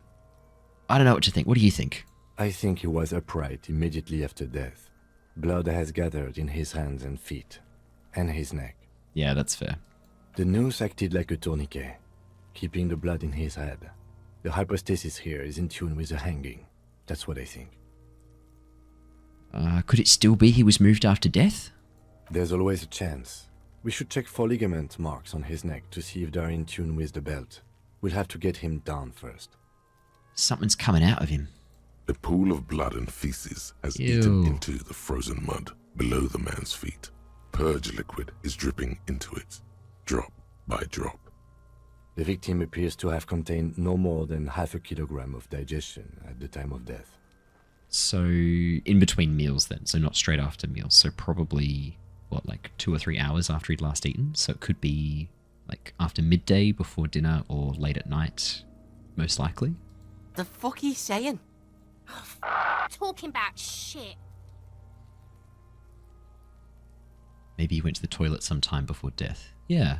don't know what to think. What do you think? I think he was upright immediately after death. Blood has gathered in his hands and feet, and his neck. Yeah, that's fair. The noose acted like a tourniquet, keeping the blood in his head. The hypostasis here is in tune with the hanging. That's what I think. Could it still be he was moved after death? There's always a chance. We should check for ligament marks on his neck to see if they're in tune with the belt. We'll have to get him down first. Something's coming out of him. A pool of blood and feces has Ew. eaten into the frozen mud below the man's feet. Purge liquid is dripping into it, drop by drop. The victim appears to have contained no more than half a kilogram of digestion at the time of death. So, in between meals then, so not straight after meals. So probably, what, like 2 or 3 hours after he'd last eaten? So it could be like after midday, before dinner, or late at night, most likely. The fuck he's saying? Talking about shit. Maybe he went to the toilet sometime before death. Yeah.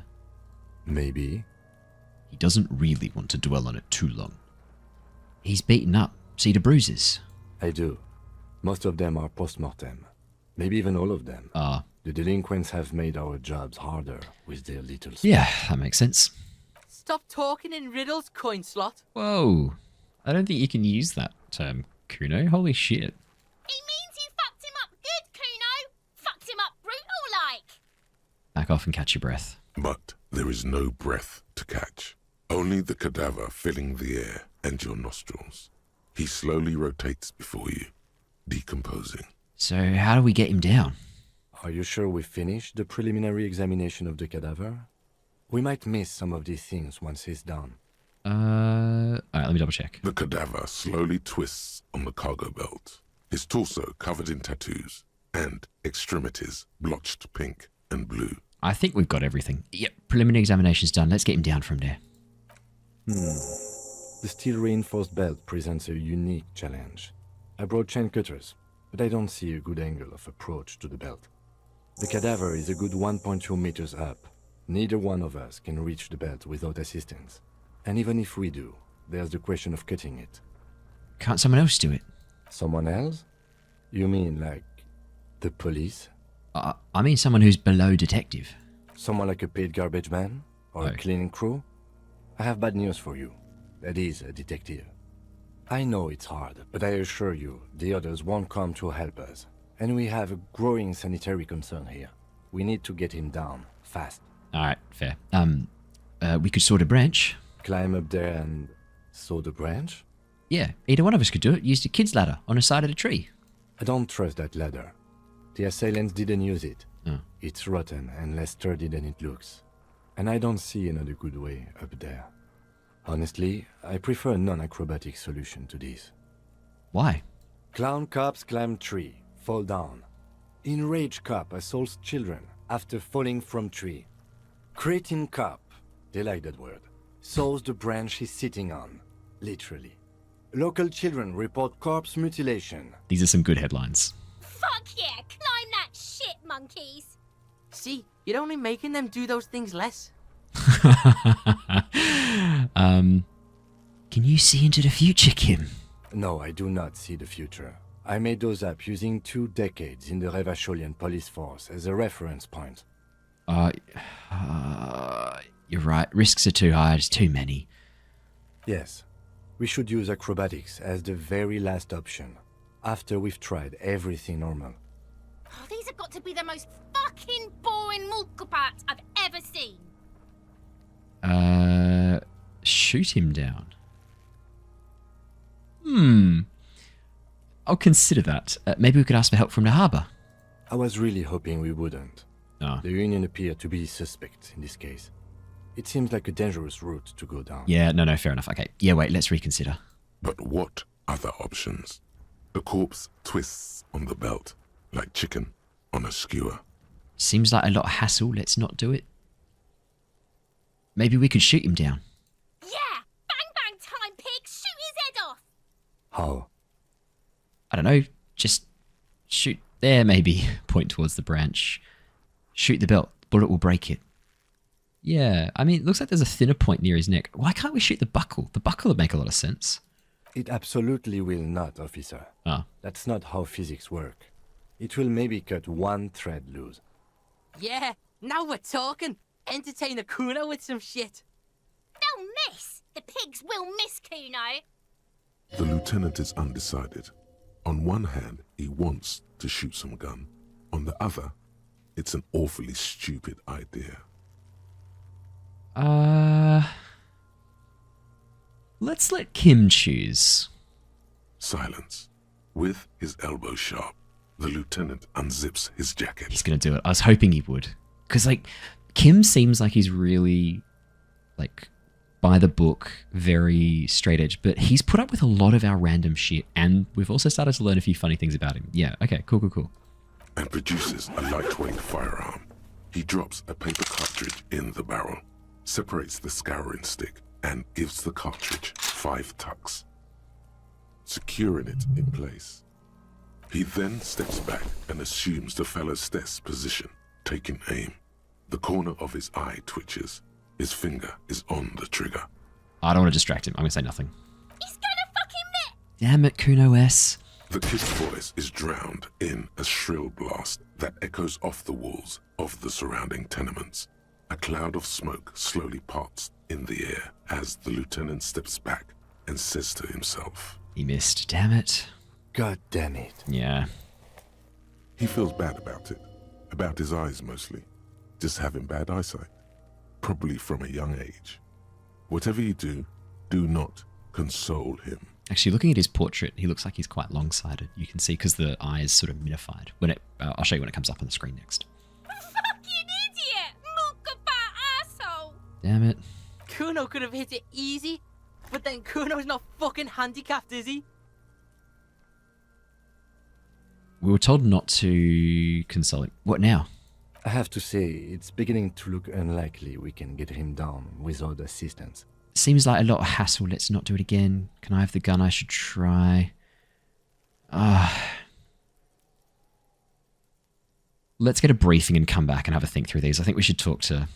Maybe. He doesn't really want to dwell on it too long. He's beaten up. See the bruises? I do. Most of them are post-mortem. Maybe even all of them. Ah. The delinquents have made our jobs harder with their little stuff. Yeah, that makes sense. Stop talking in riddles, coin slot. Whoa. I don't think you can use that term, Kuno. Holy shit. He means you fucked him up good, Kuno. Fucked him up brutal-like. Back off and catch your breath. But there is no breath to catch. Only the cadaver filling the air and your nostrils. He slowly rotates before you, decomposing. So how do we get him down? Are you sure we finished the preliminary examination of the cadaver? We might miss some of these things once he's done. Alright, let me double check. The cadaver slowly twists on the cargo belt, his torso covered in tattoos, and extremities blotched pink and blue. I think we've got everything. Yep, preliminary examination's done. Let's get him down from there. The steel-reinforced belt presents a unique challenge. I brought chain cutters, but I don't see a good angle of approach to the belt. The cadaver is a good 1.2 meters up. Neither one of us can reach the belt without assistance. And even if we do, there's the question of cutting it. Can't someone else do it? Someone else? You mean like the police? I mean someone who's below detective. Someone like a paid garbage man? Or a cleaning crew? I have bad news for you. That is a detective. I know it's hard, but I assure you, the others won't come to help us. And we have a growing sanitary concern here. We need to get him down, fast. Alright, fair. We could sort a branch. Climb up there and saw the branch? Yeah, either one of us could do it. Use the kid's ladder on the side of the tree. I don't trust that ladder. The assailants didn't use it. Oh. It's rotten and less sturdy than it looks. And I don't see another good way up there. Honestly, I prefer a non-acrobatic solution to this. Why? Clown cops climb tree, fall down. Enraged cop assaults children after falling from tree. Cretin cop, they like that word, saws the branch he's sitting on, literally. Local children report corpse mutilation. These are some good headlines. Fuck yeah, climb that shit, monkeys. See, you're only making them do those things less. Can you see into the future, Kim? No, I do not see the future. I made those up using 2 decades in the Revacholian police force as a reference point. You're right. Risks are too high. There's too many. Yes. We should use acrobatics as the very last option, after we've tried everything normal. Oh, these have got to be the most fucking boring mulka parts I've ever seen. Shoot him down. I'll consider that. Maybe we could ask for help from the harbour. I was really hoping we wouldn't. Oh. The Union appeared to be suspect in this case. It seems like a dangerous route to go down. Yeah, no, fair enough. Okay, yeah, wait, let's reconsider. But what other options. The corpse twists on the belt like chicken on a skewer. Seems like a lot of hassle. Let's not do it. Maybe we could shoot him down. Yeah! Bang bang time, pig! Shoot his head off! How? I don't know. Just shoot there, maybe. Point towards the branch. Shoot the belt. Bullet will break it. Yeah, I mean, it looks like there's a thinner point near his neck. Why can't we shoot the buckle? The buckle would make a lot of sense. It absolutely will not, officer. Ah. That's not how physics work. It will maybe cut one thread loose. Yeah, now we're talking. Entertain a Kuno with some shit. They'll miss! The pigs will miss Kuno! The lieutenant is undecided. On one hand, he wants to shoot some gun. On the other, it's an awfully stupid idea. Let's let Kim choose. Silence. With his elbow sharp, the lieutenant unzips his jacket. He's gonna do it. I was hoping he would. Because, like, Kim seems like he's really, like, by the book, very straight edge, but he's put up with a lot of our random shit, and we've also started to learn a few funny things about him. Yeah, okay, cool. And produces a lightweight firearm. He drops a paper cartridge in the barrel, separates the scouring stick, and gives the cartridge 5 tucks, securing it in place. He then steps back and assumes the fellow's desk position, taking aim. The corner of his eye twitches. His finger is on the trigger. I don't want to distract him. I'm going to say nothing. He's gonna fucking miss! Damn it, Kuno S. The kid's voice is drowned in a shrill blast that echoes off the walls of the surrounding tenements. A cloud of smoke slowly parts in the air as the lieutenant steps back and says to himself, He missed. Damn it. God damn it. Yeah. He feels bad about it. About his eyes mostly. Just having bad eyesight. Probably from a young age. Whatever you do, do not console him. Actually, looking at his portrait, he looks like he's quite long-sighted. You can see because the eye is sort of minified. I'll show you when it comes up on the screen next. Fucking idiot! Mookabat asshole! Damn it. Kuno could have hit it easy, but then Kuno's not fucking handicapped, is he? We were told not to console him. What now? I have to say, it's beginning to look unlikely we can get him down without assistance. Seems like a lot of hassle. Let's not do it again. Can I have the gun? I should try. Let's get a briefing and come back and have a think through these. I think we should talk to...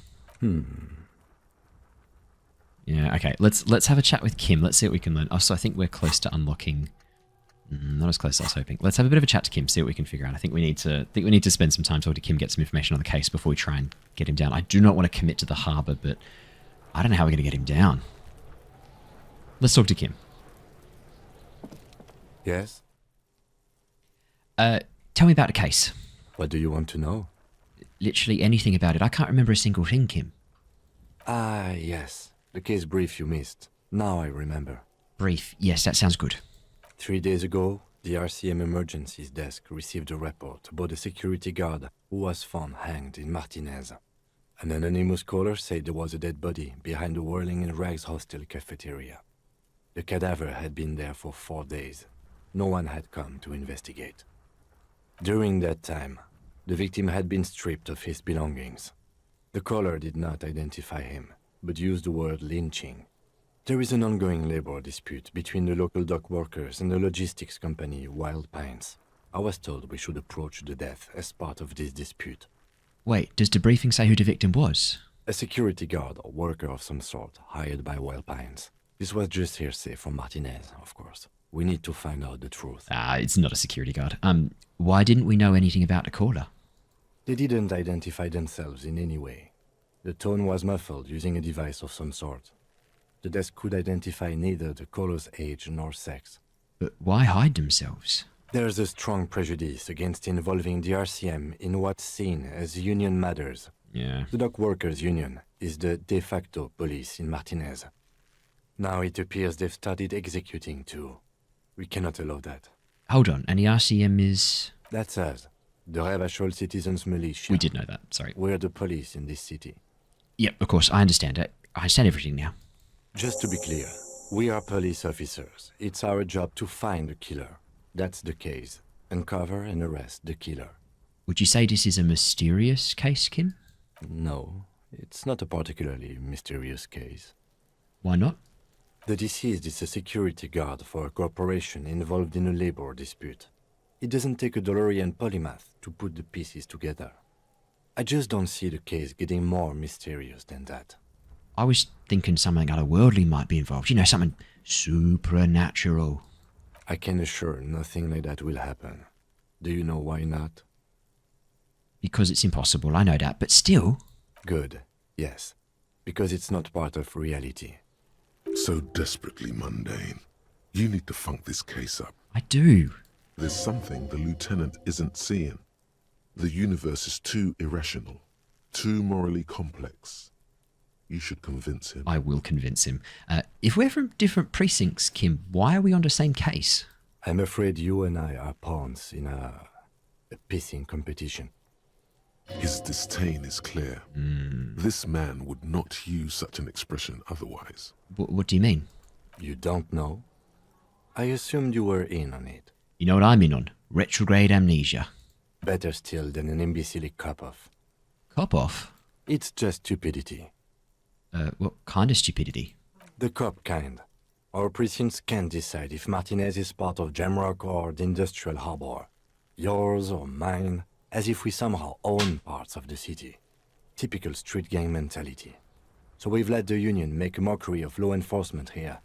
Yeah, okay. Let's have a chat with Kim. Let's see what we can learn. Also, I think we're close to unlocking... Not as close as I was hoping. Let's have a bit of a chat to Kim, see what we can figure out. I think we need to spend some time talking to Kim, get some information on the case before we try and get him down. I do not want to commit to the harbour, but I don't know how we're going to get him down. Let's talk to Kim. Yes? Tell me about the case. What do you want to know? Literally anything about it. I can't remember a single thing, Kim. Ah, yes. The case brief you missed. Now I remember. Brief. Yes, that sounds good. 3 days ago, the RCM Emergencies Desk received a report about a security guard who was found hanged in Martinaise. An anonymous caller said there was a dead body behind the Whirling in Rags hostel cafeteria. The cadaver had been there for 4 days. No one had come to investigate. During that time, the victim had been stripped of his belongings. The caller did not identify him, but used the word lynching. There is an ongoing labor dispute between the local dock workers and the logistics company Wild Pines. I was told we should approach the death as part of this dispute. Wait, does the briefing say who the victim was? A security guard or worker of some sort hired by Wild Pines. This was just hearsay from Martinez, of course. We need to find out the truth. It's not a security guard. Why didn't we know anything about the caller? They didn't identify themselves in any way. The tone was muffled using a device of some sort. The desk could identify neither the caller's age nor sex. But why hide themselves? There's a strong prejudice against involving the RCM in what's seen as union matters. Yeah. The dock workers' union is the de facto police in Martinaise. Now it appears they've started executing too. We cannot allow that. Hold on, and the RCM is... That's us. The Ravachol Citizens Militia. We did know that, sorry. We're the police in this city. Yep, of course, I understand it. I understand everything now. Just to be clear, We are police officers. It's our job to find the killer. That's the case. Uncover and arrest the killer. Would you say this is a mysterious case, Kim? No, it's not a particularly mysterious case. Why not? The deceased is a security guard for a corporation involved in a labor dispute. It doesn't take a DeLorean polymath to put the pieces together. I just don't see the case getting more mysterious than that. I was thinking something otherworldly might be involved. You know, something supernatural. I can assure nothing like that will happen. Do you know why not? Because it's impossible, I know that, but still... Good, yes. Because it's not part of reality. So desperately mundane. You need to funk this case up. I do. There's something the lieutenant isn't seeing. The universe is too irrational, too morally complex. You should convince him. I will convince him. If we're from different precincts, Kim, why are we on the same case? I'm afraid you and I are pawns in a pissing competition. His disdain is clear. This man would not use such an expression otherwise. What do you mean? You don't know? I assumed you were in on it. You know what I'm in on? Retrograde amnesia. Better still than an imbecilic cop-off. Cop-off? It's just stupidity. What kind of stupidity? The cop kind. Our precincts can't decide if Martinaise is part of Jamrock or the industrial harbor. Yours or mine, as if we somehow own parts of the city. Typical street gang mentality. So we've let the Union make a mockery of law enforcement here.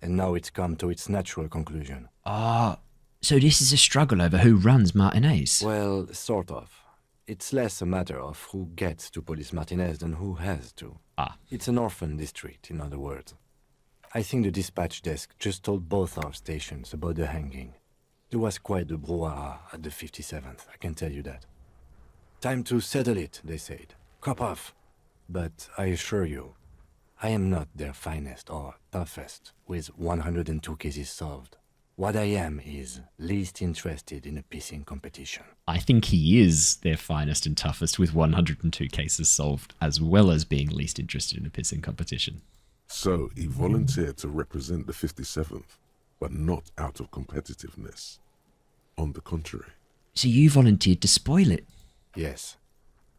And now it's come to its natural conclusion. So this is a struggle over who runs Martinaise? Well, sort of. It's less a matter of who gets to police Martinaise than who has to. It's an orphan district, in other words. I think the dispatch desk just told both our stations about the hanging. There was quite the brouhaha at the 57th, I can tell you that. Time to settle it, they said. Cop off. But I assure you, I am not their finest or toughest with 102 cases solved. What I am is least interested in a pissing competition. I think he is their finest and toughest with 102 cases solved, as well as being least interested in a pissing competition. So he volunteered to represent the 57th, but not out of competitiveness. On the contrary. So you volunteered to spoil it? Yes.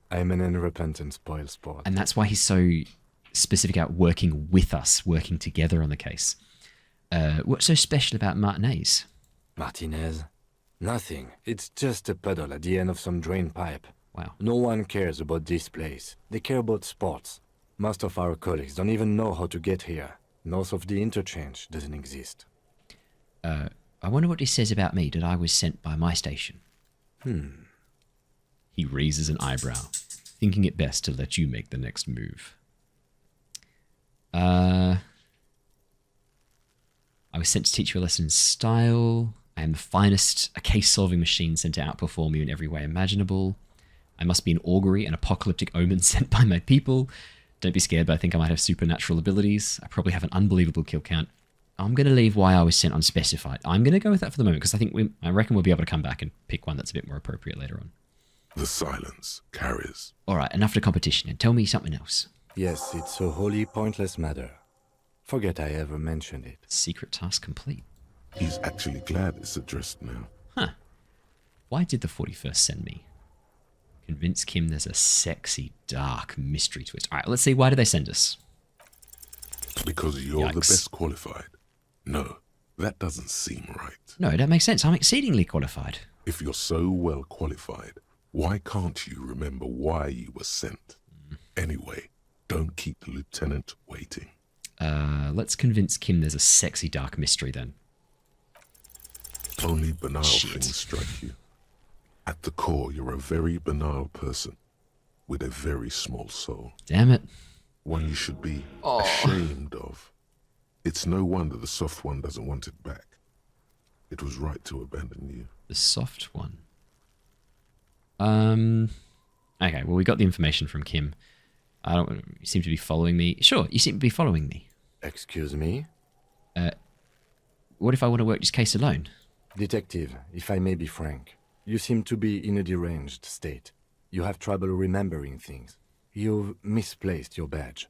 I'm an unrepentant spoil sport. And that's why he's so specific about working with us, working together on the case. What's so special about Martinaise? Martinaise? Nothing. It's just a puddle at the end of some drain pipe. Wow. No one cares about this place. They care about sports. Most of our colleagues don't even know how to get here. North of the interchange doesn't exist. I wonder what he says about me, that I was sent by my station. He raises an eyebrow, thinking it best to let you make the next move. I was sent to teach you a lesson in style. I am the finest, a case-solving machine sent to outperform you in every way imaginable. I must be an augury, an apocalyptic omen sent by my people. Don't be scared, but I think I might have supernatural abilities. I probably have an unbelievable kill count. I'm going to leave why I was sent unspecified. I'm going to go with that for the moment, because I reckon we'll be able to come back and pick one that's a bit more appropriate later on. The silence carries. All right, enough of the competition, and tell me something else. Yes, it's a wholly pointless matter. Forget I ever mentioned it. Secret task complete. He's actually glad it's addressed now. Huh. Why did the 41st send me? Convince Kim there's a sexy, dark mystery twist. All right, let's see. Why did they send us? Because you're the best qualified. No, that doesn't seem right. No, that makes sense. I'm exceedingly qualified. If you're so well qualified, why can't you remember why you were sent? Anyway, don't keep the lieutenant waiting. Let's convince Kim there's a sexy dark mystery then. Only banal things strike you. At the core, you're a very banal person with a very small soul. Damn it. One you should be ashamed of. It's no wonder the soft one doesn't want it back. It was right to abandon you. The soft one? Okay, well, we got the information from Kim. You seem to be following me. Sure, you seem to be following me. Excuse me? What if I want to work this case alone? Detective, if I may be frank, you seem to be in a deranged state. You have trouble remembering things. You've misplaced your badge.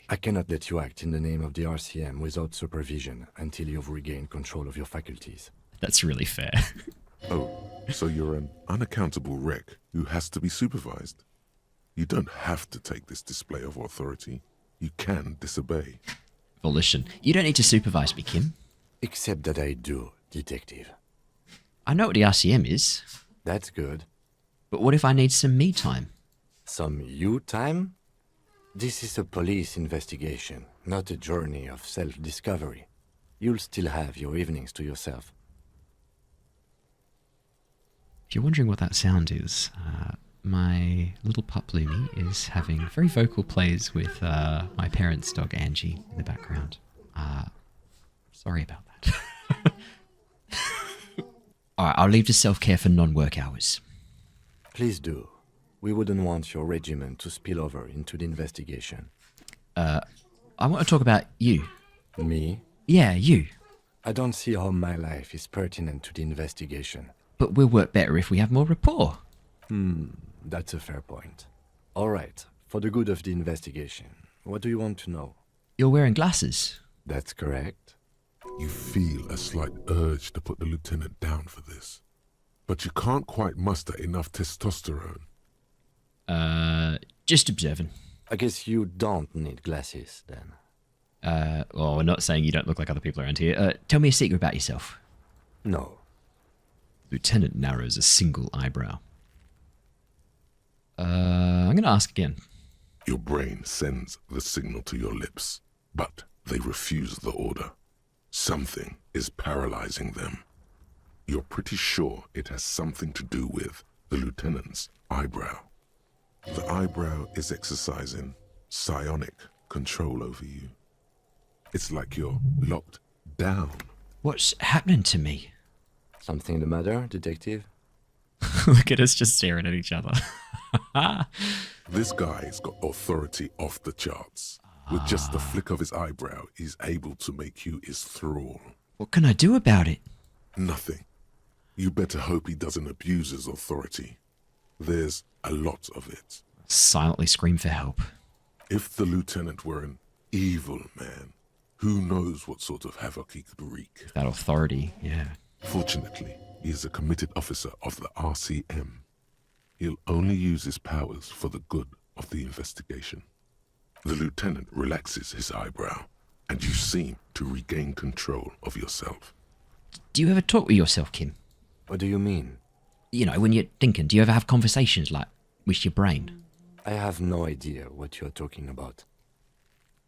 I cannot let you act in the name of the RCM without supervision until you've regained control of your faculties. That's really fair. Oh, so you're an unaccountable wreck who has to be supervised. You don't have to take this display of authority. You can disobey. Volition. You don't need to supervise me, Kim. Except that I do, detective. I know what the RCM is. That's good. But what if I need some me time? Some you time? This is a police investigation, not a journey of self-discovery. You'll still have your evenings to yourself. If you're wondering what that sound is, my little pup Lumi is having very vocal plays with my parents' dog Angie in the background. Sorry about that. Alright, I'll leave to self-care for non-work hours. Please do. We wouldn't want your regiment to spill over into the investigation. I want to talk about you. Me? Yeah, you. I don't see how my life is pertinent to the investigation. But we'll work better if we have more rapport. That's a fair point. All right, for the good of the investigation, what do you want to know? You're wearing glasses. That's correct. You feel a slight urge to put the lieutenant down for this. But you can't quite muster enough testosterone. Just observing. I guess you don't need glasses, then. Well, we're not saying you don't look like other people around here. Tell me a secret about yourself. No. Lieutenant narrows a single eyebrow. I'm going to ask again. Your brain sends the signal to your lips, but they refuse the order. Something is paralyzing them. You're pretty sure it has something to do with the lieutenant's eyebrow. The eyebrow is exercising psionic control over you. It's like you're locked down. What's happening to me? Something the matter, detective? Look at us just staring at each other. This guy's got authority off the charts. With just the flick of his eyebrow, he's able to make you his thrall. What can I do about it? Nothing. You better hope he doesn't abuse his authority. There's a lot of it. Silently scream for help. If the lieutenant were an evil man, who knows what sort of havoc he could wreak. That authority, yeah. Fortunately, he is a committed officer of the RCM. He'll only use his powers for the good of the investigation. The lieutenant relaxes his eyebrow, and you seem to regain control of yourself. Do you ever talk with yourself, Kim? What do you mean? You know, when you're thinking, do you ever have conversations like with your brain? I have no idea what you're talking about.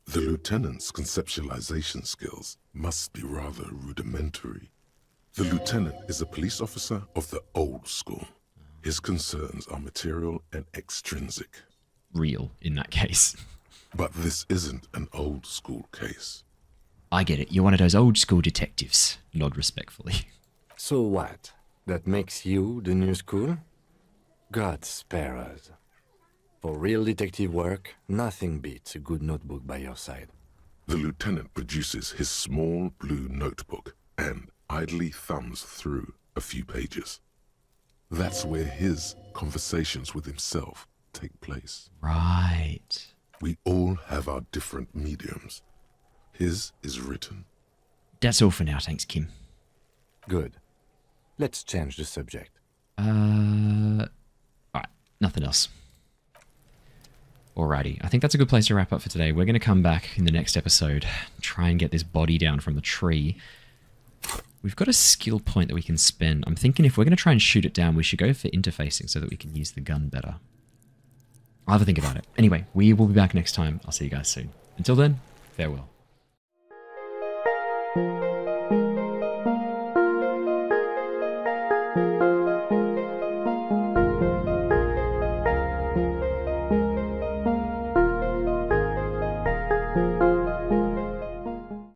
The lieutenant's conceptualization skills must be rather rudimentary. The lieutenant is a police officer of the old school. His concerns are material and extrinsic. Real, in that case. But this isn't an old school case. I get it. You're one of those old school detectives. Nod respectfully. So what? That makes you the new school? God spare us. For real detective work, nothing beats a good notebook by your side. The lieutenant produces his small blue notebook and idly thumbs through a few pages. That's where his conversations with himself take place. Right. We all have our different mediums. His is written. That's all for now, thanks, Kim. Good. Let's change the subject. Alright, nothing else. Alrighty, I think that's a good place to wrap up for today. We're going to come back in the next episode, try and get this body down from the tree. We've got a skill point that we can spend. I'm thinking if we're going to try and shoot it down, we should go for interfacing so that we can use the gun better. I'll have a think about it. Anyway, we will be back next time. I'll see you guys soon. Until then, farewell.